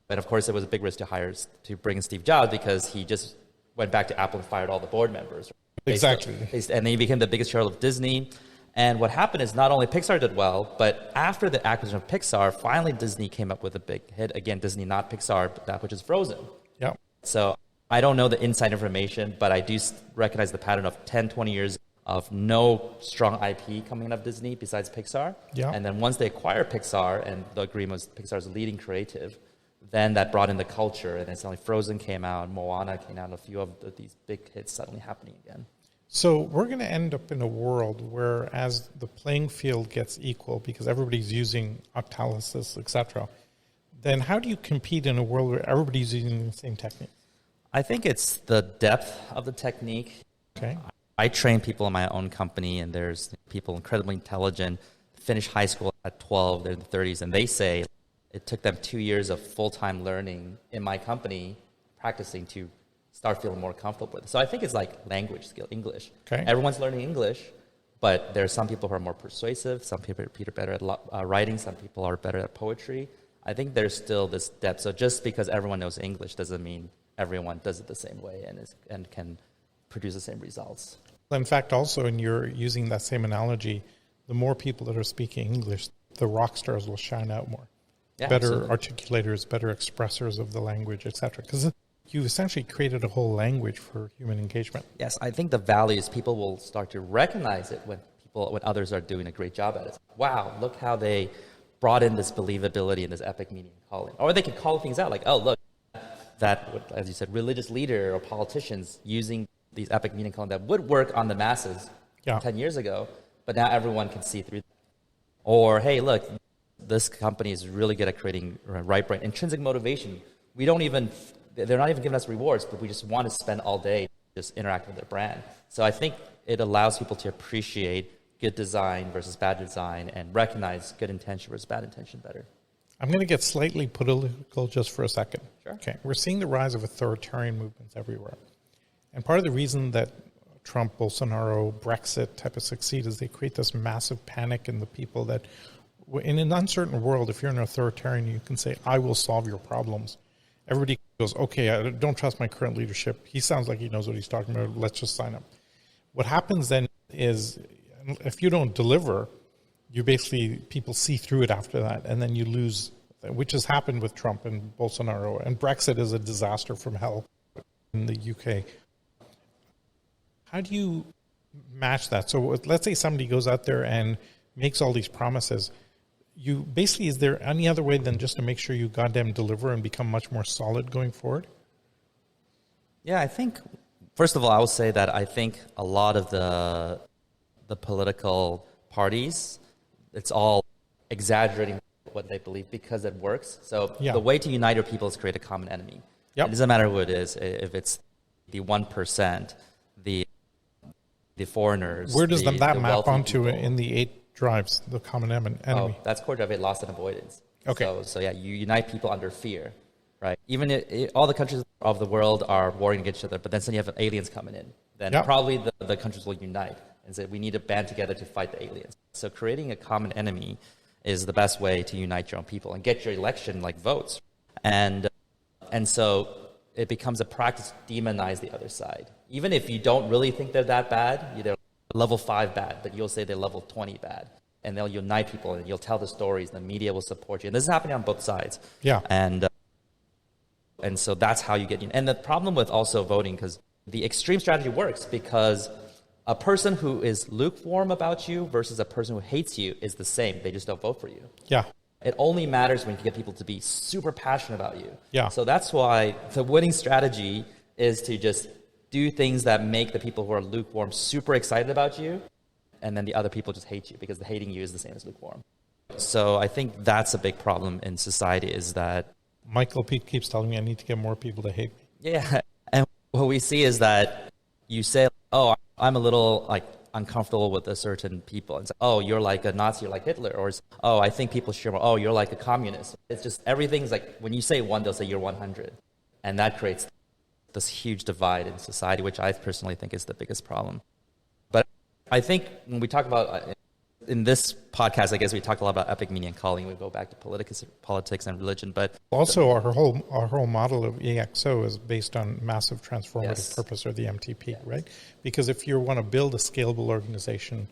But of course, it was a big risk to bring Steve Jobs because he just went back to Apple and fired all the board members. Exactly. And then he became the biggest shareholder of Disney. And what happened is not only Pixar did well, but after the acquisition of Pixar, finally Disney came up with a big hit. Again, Disney, not Pixar, but that which is Frozen. Yeah. So I don't know the inside information, but I do recognize the pattern of 10, 20 years of no strong IP coming out of Disney besides Pixar. Yeah. And then once they acquired Pixar, and the agreement was Pixar's leading creative, then that brought in the culture, and then suddenly Frozen came out, Moana came out, and a few of these big hits suddenly happening again. So we're going to end up in a world where as the playing field gets equal, because everybody's using Octalysis, etc., then how do you compete in a world where everybody's using the same technique? I think it's the depth of the technique. Okay. I train people in my own company, and there's people incredibly intelligent, finish high school at 12, they're in the 30s, and they say it took them 2 years of full-time learning in my company, practicing to start feeling more comfortable with it. So I think it's like language skill, English. Okay. Everyone's learning English, but there are some people who are more persuasive, some people are better at writing, some people are better at poetry. I think there's still this depth. So just because everyone knows English doesn't mean everyone does it the same way and can produce the same results. In fact, also, and you're using that same analogy, the more people that are speaking English, the rock stars will shine out more. Yeah, better absolutely. articulators, better expressors of the language, etc. Because you essentially created a whole language for human engagement. Yes, I think the value is people will start to recognize it when others are doing a great job at it. Wow, look how they brought in this believability and this epic meaning calling. Or they could call things out like, oh, look, that, as you said, religious leader or politicians using these epic meaning calling that would work on the masses 10 years ago, but now everyone can see through. Or, hey, look, this company is really good at creating right brain intrinsic motivation. They're not even giving us rewards, but we just want to spend all day just interacting with their brand. So I think it allows people to appreciate good design versus bad design and recognize good intention versus bad intention better. I'm going to get slightly political just for a second. Sure. Okay. We're seeing the rise of authoritarian movements everywhere. And part of the reason that Trump, Bolsonaro, Brexit type of succeed is they create this massive panic in the people that, in an uncertain world, if you're an authoritarian, you can say, I will solve your problems. Everybody goes, okay, I don't trust my current leadership. He sounds like he knows what he's talking about. Let's just sign up. What happens then is if you don't deliver, you basically, people see through it after that, and then you lose which has happened with Trump and Bolsonaro, and Brexit is a disaster from hell in the UK. How do you match that? So let's say somebody goes out there and makes all these promises. You basically, is there any other way than just to make sure you goddamn deliver and become much more solid going forward? Yeah, I think, first of all, I will say that I think a lot of the political parties, it's all exaggerating what they believe because it works. So the way to unite your people is create a common enemy. Yep. It doesn't matter who it is. If it's the 1%, the foreigners. Where does that map onto people in the 8 drives, the common enemy? Oh, that's core drive 8, loss and avoidance. Okay. So yeah, you unite people under fear, right? Even if all the countries of the world are warring against each other, but then suddenly you have aliens coming in, then probably the countries will unite and say, we need to band together to fight the aliens. So creating a common enemy is the best way to unite your own people and get your election like votes. And so it becomes a practice to demonize the other side. Even if you don't really think they're that bad, they're level 5 bad, but you'll say they're level 20 bad. And they'll unite people and you'll tell the stories and the media will support you. And this is happening on both sides. Yeah. And so that's how you get in. And the problem with also voting, because the extreme strategy works because a person who is lukewarm about you versus a person who hates you is the same. They just don't vote for you. Yeah. It only matters when you get people to be super passionate about you. Yeah. So that's why the winning strategy is to just do things that make the people who are lukewarm super excited about you, and then the other people just hate you because the hating you is the same as lukewarm. So I think that's a big problem in society is that Michael Pete keeps telling me I need to get more people to hate me. Yeah. And what we see is that you say, oh, I'm a little like uncomfortable with a certain people. And say, oh, you're like a Nazi, you're like Hitler. Or, oh, I think people share more. Oh, you're like a communist. It's just everything's like when you say 1, they'll say you're 100. And that creates this huge divide in society, which I personally think is the biggest problem. But I think when we talk about, in this podcast, I guess we talked a lot about epic meaning and calling. We go back to politics and religion, but also our whole model of EXO is based on massive transformative purpose, or the MTP, right? Because if you want to build a scalable organization,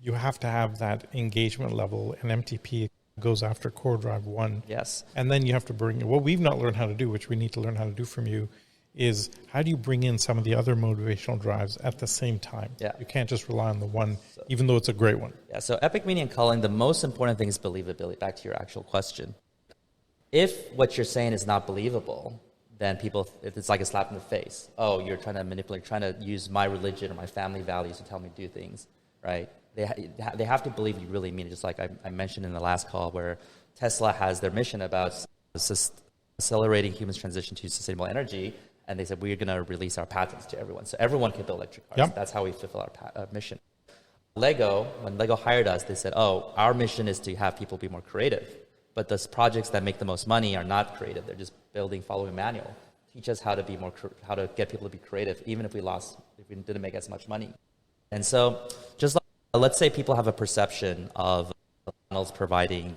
you have to have that engagement level, and MTP goes after core drive 1. Yes, and then you have to bring what we've not learned how to do, which we need to learn how to do from you, is how do you bring in some of the other motivational drives at the same time? Yeah. You can't just rely on the one, even though it's a great one. Yeah, so epic meaning and calling, the most important thing is believability. Back to your actual question. If what you're saying is not believable, then it's like a slap in the face. Oh, you're trying to manipulate, trying to use my religion or my family values to tell me to do things, right? They have to believe you really mean it, just like I mentioned in the last call where Tesla has their mission about accelerating humans' transition to sustainable energy. And they said, we're going to release our patents to everyone. So everyone can build electric cars. Yep. That's how we fulfill our mission. When Lego hired us, they said, oh, our mission is to have people be more creative. But the projects that make the most money are not creative. They're just following a manual. Teach us how to get people to be creative, even if we didn't make as much money. And so just let's say people have a perception of McDonald's providing,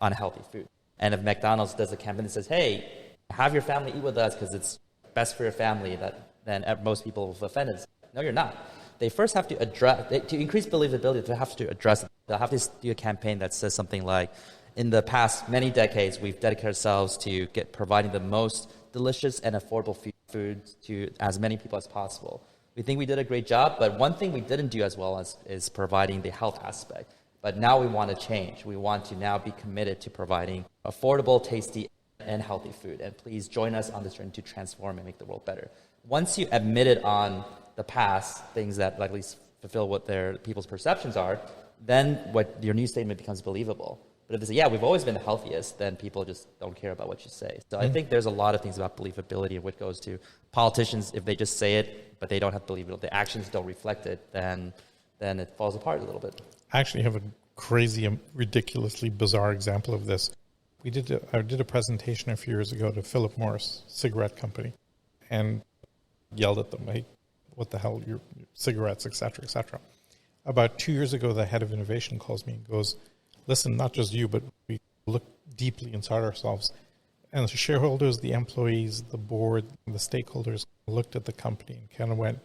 unhealthy food. And if McDonald's does a campaign that says, hey, have your family eat with us because it's best for your family, then most people will offend it. No, you're not. They first have to to increase believability, they have to address it. They'll have to do a campaign that says something like, in the past many decades, we've dedicated ourselves to providing the most delicious and affordable food to as many people as possible. We think we did a great job, but one thing we didn't do as well is providing the health aspect. But now we want to change. We want to now be committed to providing affordable, tasty, and healthy food. And please join us on this journey to transform and make the world better. Once you admit it on the past, things that at least fulfill what people's perceptions are, then what your new statement becomes believable. But if they say, yeah, we've always been the healthiest, then people just don't care about what you say. So I think there's a lot of things about believability and what goes to politicians. If they just say it, but they don't have believability, the actions don't reflect it, then it falls apart a little bit. I actually have a crazy and ridiculously bizarre example of this. I did a presentation a few years ago to Philip Morris cigarette company, and yelled at them, hey, what the hell, your cigarettes, et cetera, et cetera. About 2 years ago, the head of innovation calls me and goes, listen, not just you, but we look deeply inside ourselves. And the shareholders, the employees, the board, the stakeholders looked at the company and kind of went,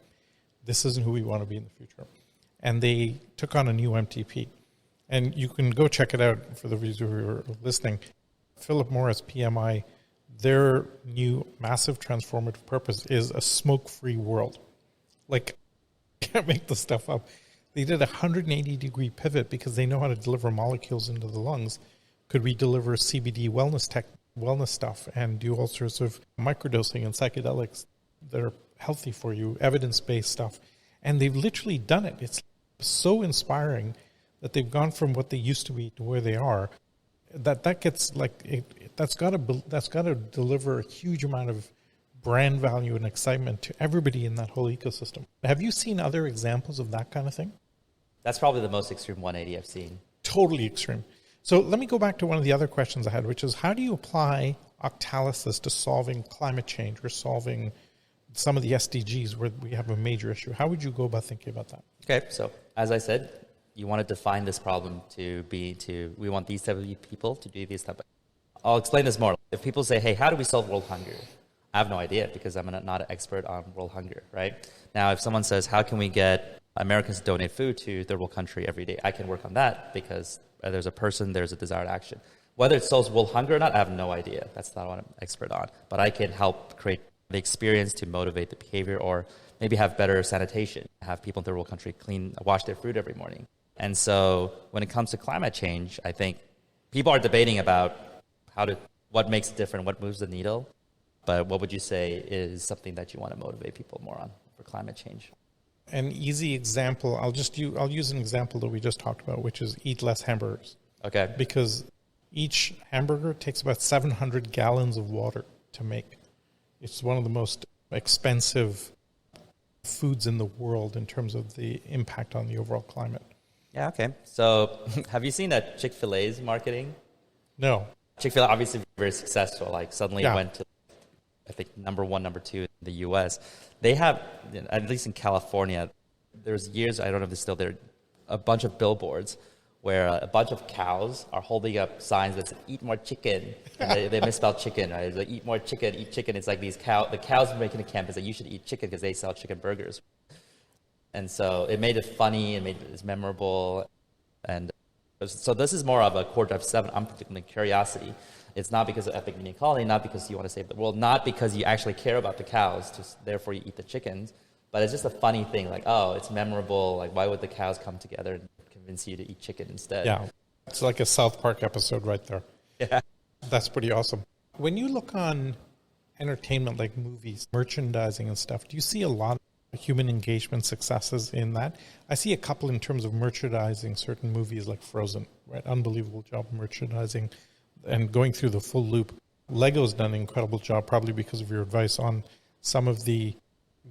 this isn't who we want to be in the future. And they took on a new MTP. And you can go check it out for the viewers who are listening. Philip Morris, PMI, their new massive transformative purpose is a smoke-free world. Like, can't make this stuff up. They did a 180-degree pivot because they know how to deliver molecules into the lungs. Could we deliver CBD wellness stuff and do all sorts of microdosing and psychedelics that are healthy for you, evidence-based stuff? And they've literally done it. It's so inspiring that they've gone from what they used to be to where they are. That gets like that's got to deliver a huge amount of brand value and excitement to everybody in that whole ecosystem. Have you seen other examples of that kind of thing? That's probably the most extreme 180 I've seen. Totally extreme. So let me go back to one of the other questions I had, which is how do you apply Octalysis to solving climate change or solving some of the SDGs where we have a major issue? How would you go about thinking about that? Okay, so as I said, you want to define this problem we want these type of people to do these type of. I'll explain this more. If people say, hey, how do we solve world hunger? I have no idea because I'm not an expert on world hunger, right? Now, if someone says, how can we get Americans to donate food to third world country every day? I can work on that because there's a person, there's a desired action. Whether it solves world hunger or not, I have no idea. That's not what I'm expert on. But I can help create the experience to motivate the behavior, or maybe have better sanitation, have people in third world country wash their food every morning. And so when it comes to climate change, I think people are debating about what makes it different, what moves the needle. But what would you say is something that you want to motivate people more on for climate change? An easy example, I'll use an example that we just talked about, which is eat less hamburgers. Okay. Because each hamburger takes about 700 gallons of water to make. It's one of the most expensive foods in the world in terms of the impact on the overall climate. Yeah, okay. So have you seen that Chick-fil-A's marketing? No. Chick-fil-A obviously very successful, like suddenly went to, I think, number 1, number 2 in the US. They have, at least in California, there's years, I don't know if it's still there, a bunch of billboards where a bunch of cows are holding up signs that say, eat more chicken. And they misspelled chicken, right? It's like, eat more chicken, eat chicken. It's like the cows are making a campaign that you should eat chicken because they sell chicken burgers. And so it made it funny, it's memorable. And so this is more of a core drive 7, unpredictable curiosity. It's not because of epic meaning quality, not because you want to save the world, not because you actually care about the cows, therefore you eat the chickens. But it's just a funny thing, like, oh, it's memorable. Like, why would the cows come together and convince you to eat chicken instead? Yeah, it's like a South Park episode right there. Yeah. That's pretty awesome. When you look on entertainment like movies, merchandising and stuff, do you see a lot of human engagement successes in that? I see a couple in terms of merchandising certain movies like Frozen, right? Unbelievable job merchandising and going through the full loop. Lego's done an incredible job, probably because of your advice on some of the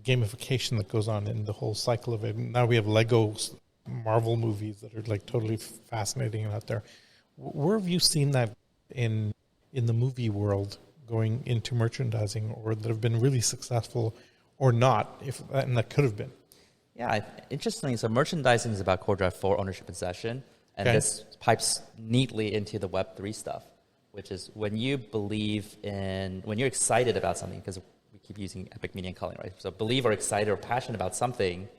gamification that goes on in the whole cycle of it. Now we have Lego Marvel movies that are like totally fascinating out there. Where have you seen that in the movie world going into merchandising, or that have been really successful or not, and that could have been? Yeah, interestingly, so merchandising is about core drive 4, ownership and session, and this pipes neatly into the Web3 stuff, which is when you're excited about something, because we keep using epic meaning and calling, right? So believe or excited or passionate about something,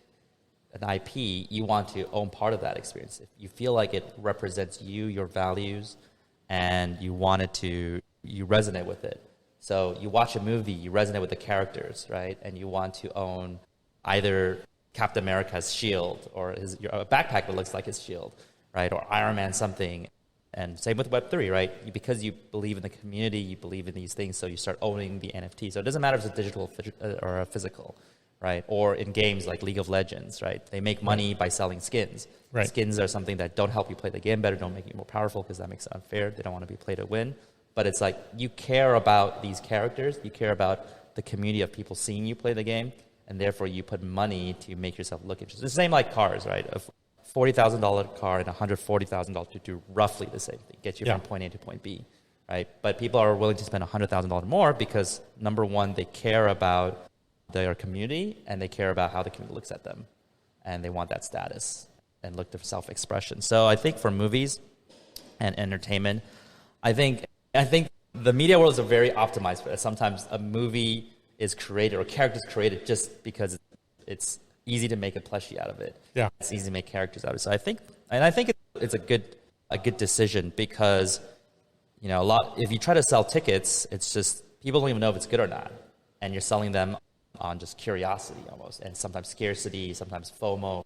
an IP, you want to own part of that experience. If you feel like it represents you, your values, and you resonate with it. So you watch a movie, you resonate with the characters, right? And you want to own either Captain America's shield or a backpack that looks like his shield, right? Or Iron Man something. And same with Web3, right? Because you believe in the community, you believe in these things, so you start owning the NFT. So it doesn't matter if it's a digital or a physical, right? Or in games like League of Legends, right? They make money by selling skins. Right. Skins are something that don't help you play the game better, don't make you more powerful because that makes it unfair. They don't want to be played to win. But it's like you care about these characters, you care about the community of people seeing you play the game, and therefore you put money to make yourself look interesting. It's the same like cars, right? A $40,000 car and $140,000 to do roughly the same thing, get you from point A to point B, right? But people are willing to spend $100,000 more because, number one, they care about their community and they care about how the community looks at them, and they want that status and look for self-expression. So I think for movies and entertainment, I think the media world is very optimized for it. Sometimes a movie is created or characters created just because it's easy to make a plushie out of it. Yeah, it's easy to make characters out of it. So I think it's a good decision because if you try to sell tickets, it's just people don't even know if it's good or not. And you're selling them on just curiosity almost, and sometimes scarcity, sometimes FOMO.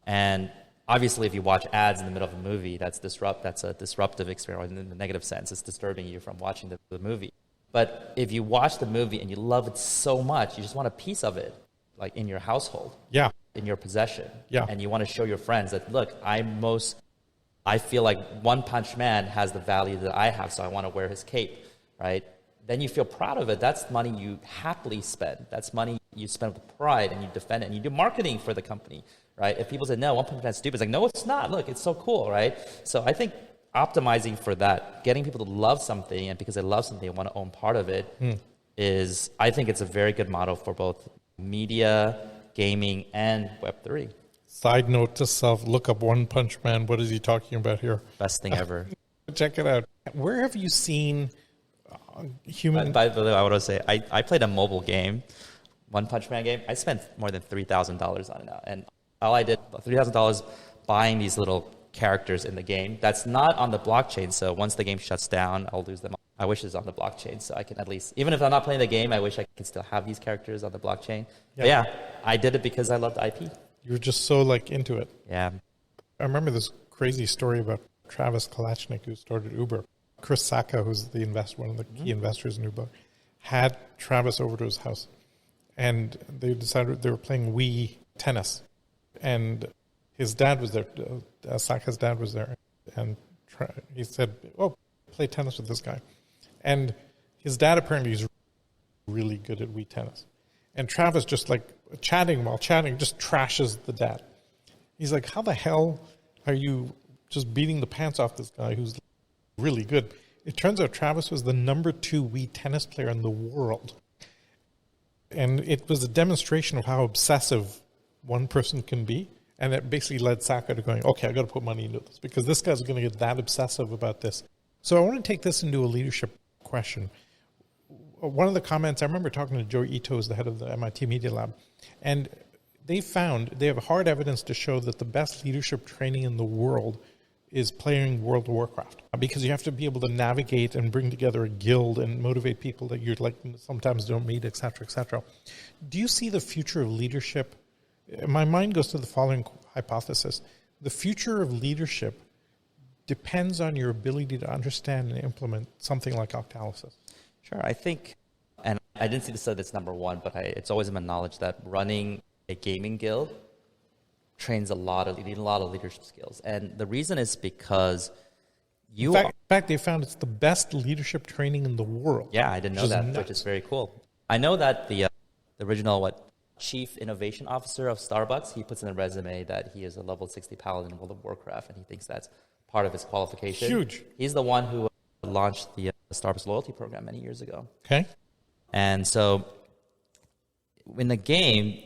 And obviously, if you watch ads in the middle of a movie, that's a disruptive experience in the negative sense. It's disturbing you from watching the movie. But if you watch the movie and you love it so much, you just want a piece of it, like in your household, in your possession, and you want to show your friends that, look, I feel like One Punch Man has the value that I have, so I want to wear his cape, right? Then you feel proud of it. That's money you happily spend. That's money you spend with pride, and you defend it, and you do marketing for the company, right? If people say, no, One Punch Man's stupid, it's like, no, it's not. Look, it's so cool, right? So I think optimizing for that, getting people to love something, and because they love something, they want to own part of it, I think it's a very good model for both media, gaming, and Web3. Side note to self, look up One Punch Man. What is he talking about here? Best thing ever. Check it out. Where have you seen human... By the way, I want to say, I played a mobile game, One Punch Man game. I spent more than $3,000 on it now. And all I did, $3,000 buying these little characters in the game. That's not on the blockchain, so once the game shuts down, I'll lose them. I wish it's on the blockchain, so I can at least, even if I'm not playing the game, I wish I could still have these characters on the blockchain. Yeah. But I did it because I loved IP. You were just so into it. Yeah. I remember this crazy story about Travis Kalachnik, who started Uber. Chris Sacca, who's one of the key investors in Uber, had Travis over to his house, and they decided they were playing Wii tennis, and his dad was there. Sacca's dad was there, and he said, "Oh, play tennis with this guy," and his dad apparently is really good at Wii tennis, and Travis just chatting, just trashes the dad. He's like, "How the hell are you just beating the pants off this guy who's really good?" It turns out Travis was the number 2 Wii tennis player in the world. And it was a demonstration of how obsessive one person can be. And it basically led Sacca to going, okay, I got to put money into this because this guy's going to get that obsessive about this. So I want to take this into a leadership question. One of the comments, I remember talking to Joe Ito, who's the head of the MIT Media Lab, and they have hard evidence to show that the best leadership training in the world is playing World of Warcraft, because you have to be able to navigate and bring together a guild and motivate people that you sometimes don't meet, et cetera, et cetera. Do you see the future of leadership? My mind goes to the following hypothesis. The future of leadership depends on your ability to understand and implement something like Octalysis. Sure, I think, and I didn't see this said it's number one, but it's always in my knowledge that running a gaming guild trains you need a lot of leadership skills. And the reason is because in fact, they found it's the best leadership training in the world. Yeah, I didn't know that, which is very cool. I know that the original, Chief Innovation Officer of Starbucks, he puts in a resume that he is a level 60 paladin in World of Warcraft, and he thinks that's part of his qualification. Huge. He's the one who launched the Starbucks loyalty program many years ago. Okay. And so in the game,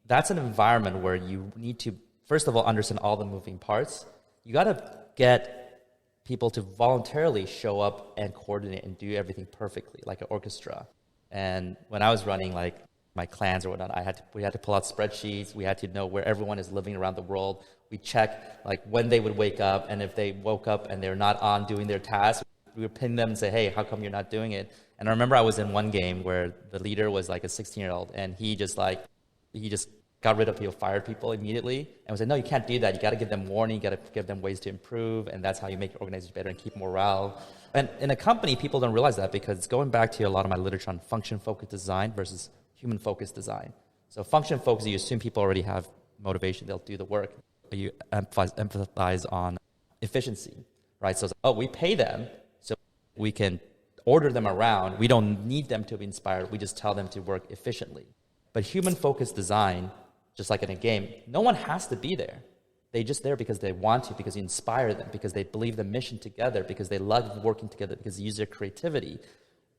that's an environment where you need to, first of all, understand all the moving parts. You got to get people to voluntarily show up and coordinate and do everything perfectly, like an orchestra. And when I was running my clans or whatnot, we had to pull out spreadsheets. We had to know where everyone is living around the world. We check when they would wake up, and if they woke up and they're not on doing their tasks, we would ping them and say, hey, how come you're not doing it? And I remember I was in one game where the leader was a 16-year-old, and he just got rid of people, fired people immediately, and was like, no, you can't do that. You got to give them warning, you got to give them ways to improve, and that's how you make your organization better and keep morale. And in a company, people don't realize that, because it's going back to a lot of my literature on function-focused design versus human-focused design. So function-focused, you assume people already have motivation, they'll do the work. But you emphasize on efficiency, right? So we pay them so we can order them around. We don't need them to be inspired. We just tell them to work efficiently. But human-focused design, just like in a game, no one has to be there. They're just there because they want to, because you inspire them, because they believe the mission together, because they love working together, because they use their creativity.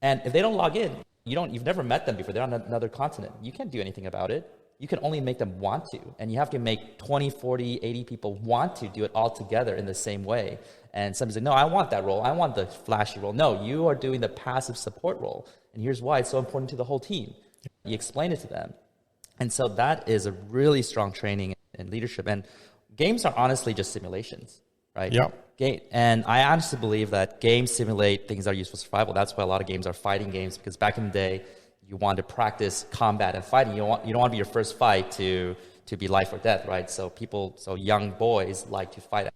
And if they don't log in, you've never met them before. They're on another continent. You can't do anything about it. You can only make them want to. And you have to make 20, 40, 80 people want to do it all together in the same way. And somebody's like, no, I want that role. I want the flashy role. No, you are doing the passive support role. And here's why it's so important to the whole team. You explain it to them. And so that is a really strong training in leadership. And games are honestly just simulations. right? Yeah. And I honestly believe that games simulate things that are used for survival. That's why a lot of games are fighting games, because back in the day, you want to practice combat and fighting. You don't want to be your first fight to be life or death, right? So young boys like to fight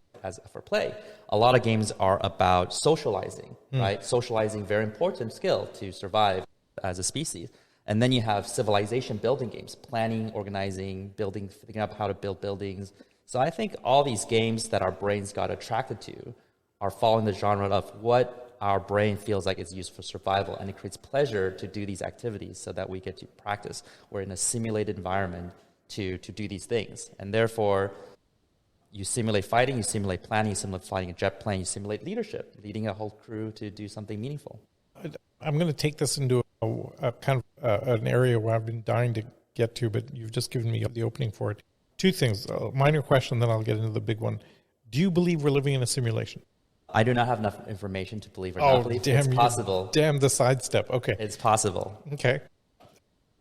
for play. A lot of games are about socializing, right? Socializing, very important skill to survive as a species. And then you have civilization building games, planning, organizing, building, figuring out how to build buildings. So I think all these games that our brains got attracted to are following the genre of what our brain feels like is used for survival, and it creates pleasure to do these activities so that we get to practice. We're in a simulated environment to do these things. And therefore, you simulate fighting, you simulate planning, you simulate flying a jet plane, you simulate leadership, leading a whole crew to do something meaningful. I'm going to take this into a kind of an area where I've been dying to get to, but you've just given me the opening for it. Two things, a minor question, then I'll get into the big one. Do you believe we're living in a simulation? I do not have enough information to believe or not believe. Damn, it's possible. Damn the sidestep. Okay. It's possible. Okay.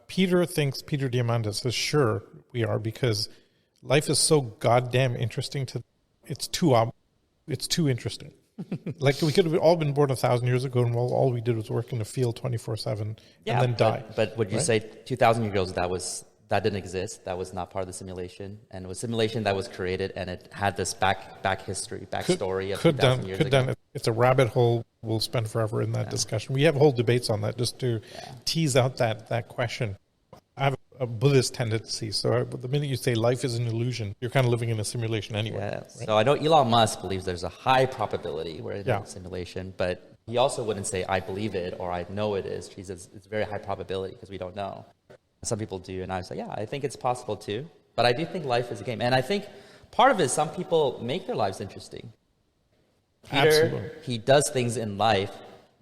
Peter Diamandis says, sure, we are, because life is so goddamn interesting it's too interesting. Like, we could have all been born 1,000 years ago, and all we did was work in the field 24/7 and then die. But would you say 2,000 years ago that didn't exist? That was not part of the simulation, and it was a simulation that was created, and it had this backstory of 2,000 years ago. It's a rabbit hole we'll spend forever in that discussion. We have whole debates on that just to tease out that question. I have a Buddhist tendency, so the minute you say life is an illusion, you're kind of living in a simulation anyway. Yeah. Right? So I know Elon Musk believes there's a high probability we're in a simulation, but he also wouldn't say I believe it or I know it is. He says it's very high probability because we don't know. Some people do, and I say, I think it's possible too. But I do think life is a game, and I think part of it is some people make their lives interesting. Peter, he does things in life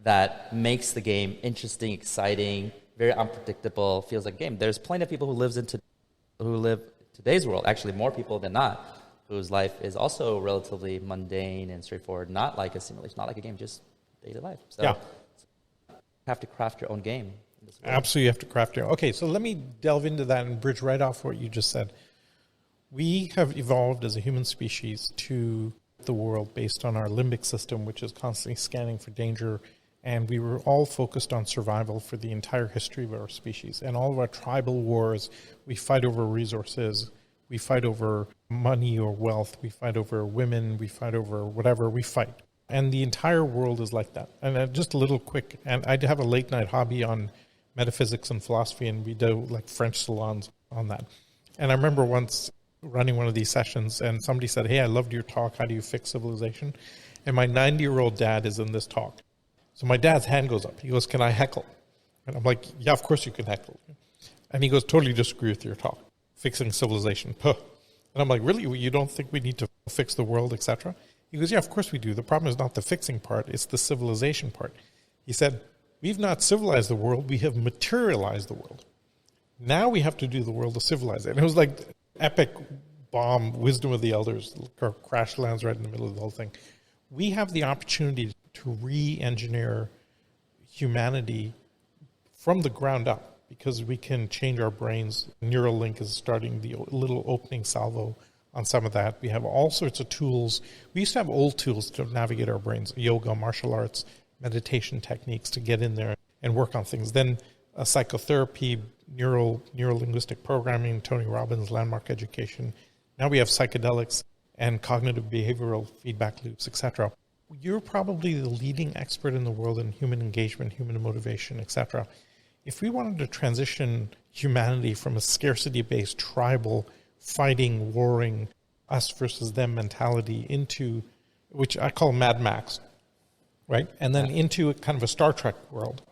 that makes the game interesting, exciting, very unpredictable, feels like a game. There's plenty of people who live today's world, actually more people than not, whose life is also relatively mundane and straightforward, not like a simulation, not like a game, just daily life. So you have to craft your own game. Absolutely, you have to craft your own. Okay, so let me delve into that and bridge right off what you just said. We have evolved as a human species to the world based on our limbic system, which is constantly scanning for danger. And we were all focused on survival for the entire history of our species. And all of our tribal wars, we fight over resources, we fight over money or wealth, we fight over women, we fight over whatever, we fight. And the entire world is like that. And just a little quick, and I have a late night hobby on metaphysics and philosophy, and we do like French salons on that. And I remember once running one of these sessions, and somebody said, hey, I loved your talk, how do you fix civilization? And my 90-year-old dad is in this talk. So my dad's hand goes up. He goes, can I heckle? And I'm like, yeah, of course you can heckle. And he goes, totally disagree with your talk. Fixing civilization. Puh. And I'm like, really? You don't think we need to fix the world, etc.? He goes, yeah, of course we do. The problem is not the fixing part. It's the civilization part. He said, we've not civilized the world. We have materialized the world. Now we have to do the world to civilize it. And it was like epic bomb, wisdom of the elders, crash lands right in the middle of the whole thing. We have the opportunity to re-engineer humanity from the ground up because we can change our brains. Neuralink is starting the little opening salvo on some of that. We have all sorts of tools. We used to have old tools to navigate our brains, yoga, martial arts, meditation techniques to get in there and work on things. Then psychotherapy, neuro-linguistic programming, Tony Robbins, landmark education. Now we have psychedelics and cognitive behavioral feedback loops, etc. You're probably the leading expert in the world in human engagement, human motivation, etc. If we wanted to transition humanity from a scarcity-based, tribal, fighting, warring, us versus them mentality into, which I call Mad Max, right? And then into a kind of a Star Trek world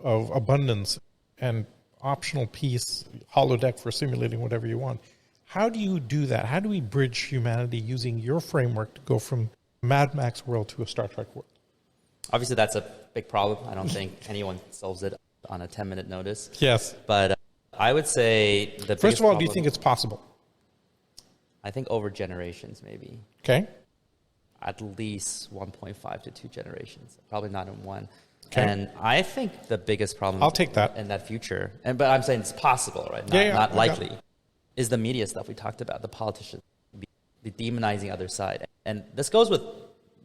of abundance and optional peace, holodeck for simulating whatever you want. How do you do that? How do we bridge humanity using your framework to go from Mad Max world to a Star Trek world? Obviously, that's a big problem. I don't think anyone solves it on a 10-minute notice. Yes. But I would say the First of all, do you think it's possible? I think over generations, maybe. Okay. At least 1.5 to 2 generations. Probably not in one. Okay. And I think the biggest problem I'll take that. in that future, but I'm saying it's possible, right? Not likely, is the media stuff we talked about, the politicians, demonizing other side. And this goes with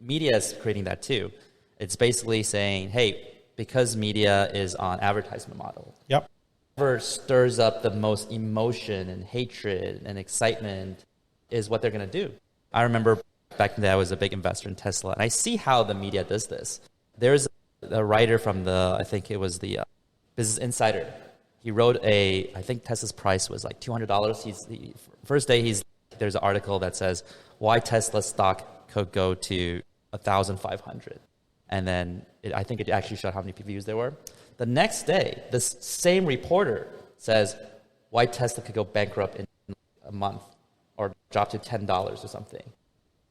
media is creating that too. It's basically saying, hey, because media is on advertisement model, Yep. whatever stirs up the most emotion and hatred and excitement is what they're going to do. I remember back in the day, I was a big investor in Tesla, and I see how the media does this. There's a writer from I think it was the Business Insider. He wrote I think Tesla's price was like $200. First day, there's an article that says why Tesla stock could go to 1,500. And then I think it actually showed how many views there were. The next day, this same reporter says why Tesla could go bankrupt in a month or drop to $10 or something.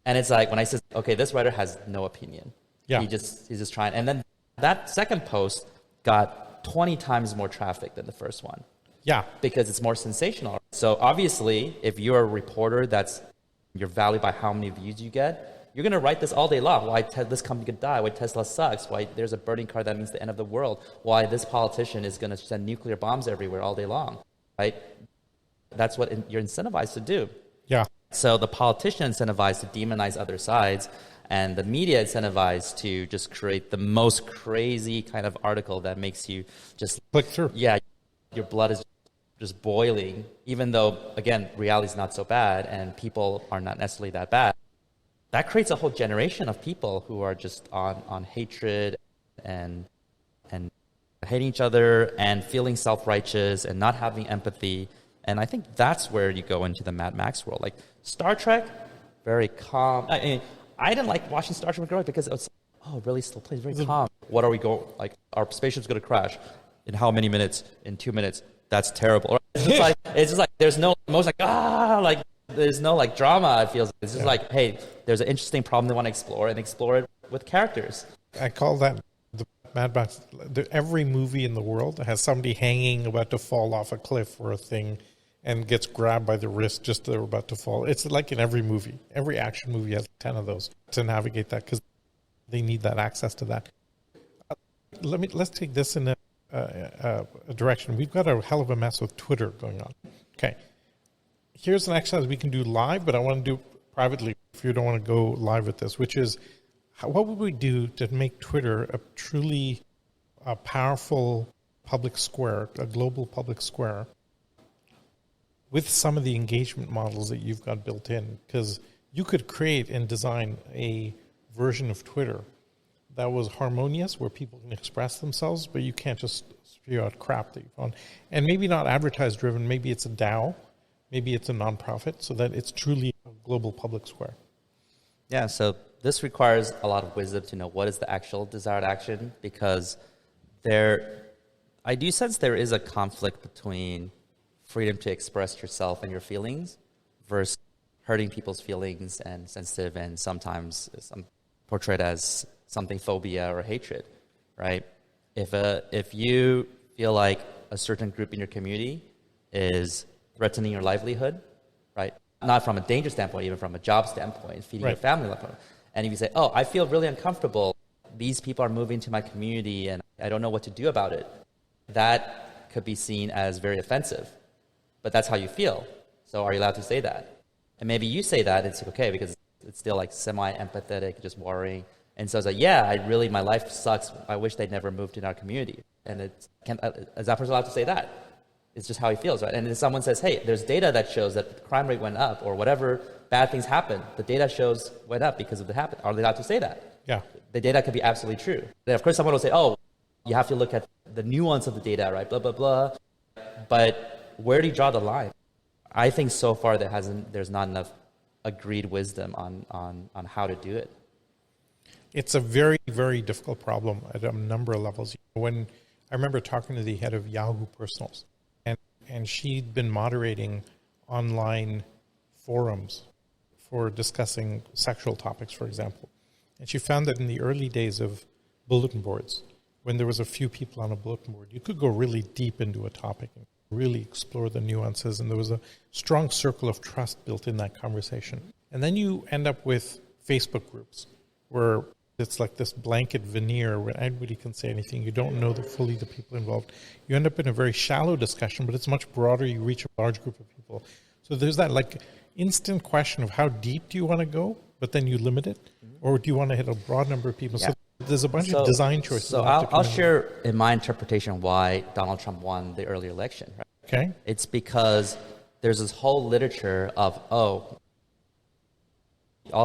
And it's like when I said, okay, this writer has no opinion. Yeah. He's just trying. And then that second post got 20 times more traffic than the first one. Yeah. Because it's more sensational. So obviously, if you're a reporter you're valued by how many views you get, you're going to write this all day long. Why this company could die, why Tesla sucks, why there's a burning car that means the end of the world, why this politician is going to send nuclear bombs everywhere all day long, right? That's what you're incentivized to do. Yeah. So the politician incentivized to demonize other sides, and the media incentivized to just create the most crazy kind of article that makes you just Click through. Yeah, your blood is just boiling, even though, again, reality is not so bad and people are not necessarily that bad. That creates a whole generation of people who are just on hatred and hating each other and feeling self-righteous and not having empathy. And I think that's where you go into the Mad Max world. Like Star Trek, very calm. I mean, I didn't like watching Star Trek growing up because it was, really still plays very calm. What are we going, like, our spaceship's going to crash in how many minutes? In 2 minutes. That's terrible. It's just like there's no emotion, there's no like drama. It feels it's just like, hey, there's an interesting problem they want to explore and explore it with characters. I call that the Mad Max. Every movie in the world has somebody hanging about to fall off a cliff or a thing and gets grabbed by the wrist just as they're about to fall. It's like in every movie. Every action movie has 10 of those to navigate that because they need that access to that. Let's take this in a direction. We've got a hell of a mess with Twitter going on. Okay. Here's an exercise we can do live, but I want to do privately if you don't want to go live with this, which is what would we do to make Twitter a truly powerful public square, a global public square, with some of the engagement models that you've got built in? Because you could create and design a version of Twitter that was harmonious, where people can express themselves, but you can't just spew out crap that you found. And maybe not advertise driven, maybe it's a DAO, maybe it's a nonprofit, so that it's truly a global public square. Yeah, so this requires a lot of wisdom to know what is the actual desired action, because I do sense there is a conflict between freedom to express yourself and your feelings versus hurting people's feelings and sensitive and sometimes portrayed as something phobia or hatred, right? If you feel like a certain group in your community is threatening your livelihood, right? Not from a danger standpoint, even from a job standpoint, feeding your family. And if you say, I feel really uncomfortable, these people are moving to my community and I don't know what to do about it, that could be seen as very offensive. But that's how you feel. So are you allowed to say that? And maybe you say that, it's okay, because it's still like semi-empathetic, just worrying. And so it's like, my life sucks. I wish they'd never moved in our community. And is that person allowed to say that? It's just how he feels, right? And if someone says, hey, there's data that shows that the crime rate went up or whatever bad things happened, the data shows went up because of the happen. Are they allowed to say that? Yeah. The data could be absolutely true. Then of course someone will say, you have to look at the nuance of the data, right? Blah, blah, blah. But where do you draw the line? I think so far there's not enough agreed wisdom on how to do it. It's a very, very difficult problem at a number of levels. When I remember talking to the head of Yahoo Personals, and she'd been moderating online forums for discussing sexual topics, for example. And she found that in the early days of bulletin boards, when there was a few people on a bulletin board, you could go really deep into a topic and really explore the nuances, and there was a strong circle of trust built in that conversation. And then you end up with Facebook groups where it's like this blanket veneer where anybody can say anything. You don't know fully the people involved. You end up in a very shallow discussion, but it's much broader. You reach a large group of people. So So there's that like instant question of how deep do you want to go, but then you limit it, or do you want to hit a broad number of people? Yeah. So there's a bunch of design choices. So I'll share in my interpretation why Donald Trump won the earlier election. Right? Okay. It's because there's this whole literature of, all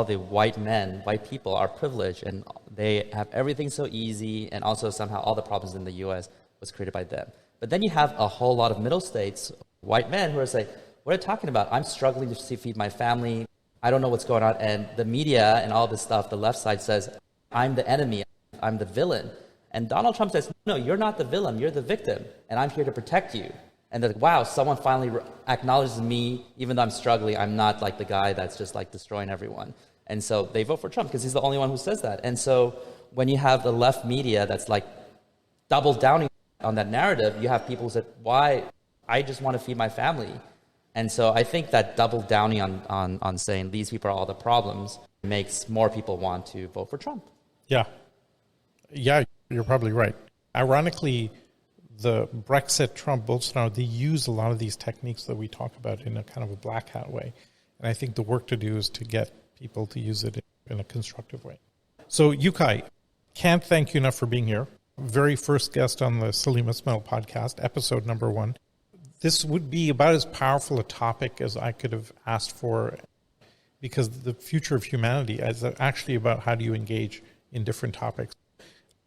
the white people are privileged and they have everything so easy, and also somehow all the problems in the U.S. was created by them. But then you have a whole lot of middle states, white men who are saying, what are you talking about? I'm struggling to feed my family. I don't know what's going on. And the media and all this stuff, the left side says, I'm the enemy, I'm the villain. And Donald Trump says, no, you're not the villain, you're the victim, and I'm here to protect you. And they're like, wow, someone finally acknowledges me, even though I'm struggling, I'm not like the guy that's just like destroying everyone. And so they vote for Trump because he's the only one who says that. And so when you have the left media that's like double downing on that narrative, you have people who say, why? I just want to feed my family. And so I think that double downing on saying these people are all the problems makes more people want to vote for Trump. Yeah, you're probably right. Ironically, the Brexit, Trump, Bolsonaro, they use a lot of these techniques that we talk about in a kind of a black hat way. And I think the work to do is to get people to use it in a constructive way. So Yu-Kai, can't thank you enough for being here. Very first guest on the Salim Ismail Podcast, episode number 1. This would be about as powerful a topic as I could have asked for, because the future of humanity is actually about how do you engage in different topics.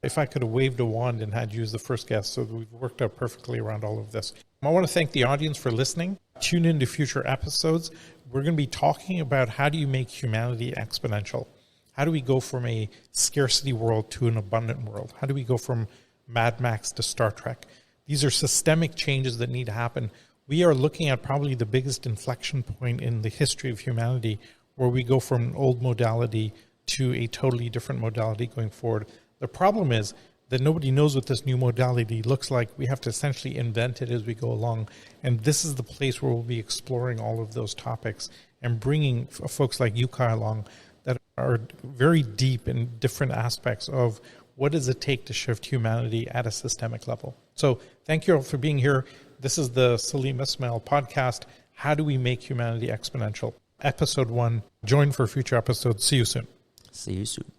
If I could have waved a wand and had you as the first guest, so we've worked out perfectly around all of this. I want to thank the audience for listening. Tune into future episodes. We're going to be talking about how do you make humanity exponential? How do we go from a scarcity world to an abundant world? How do we go from Mad Max to Star Trek? These are systemic changes that need to happen. We are looking at probably the biggest inflection point in the history of humanity, where we go from an old modality to a totally different modality going forward. The problem is that nobody knows what this new modality looks like. We have to essentially invent it as we go along. And this is the place where we'll be exploring all of those topics and bringing folks like Yu-Kai along that are very deep in different aspects of what does it take to shift humanity at a systemic level. So thank you all for being here. This is the Salim Ismail Podcast. How do we make humanity exponential? Episode 1. Join for future episodes. See you soon. See you soon.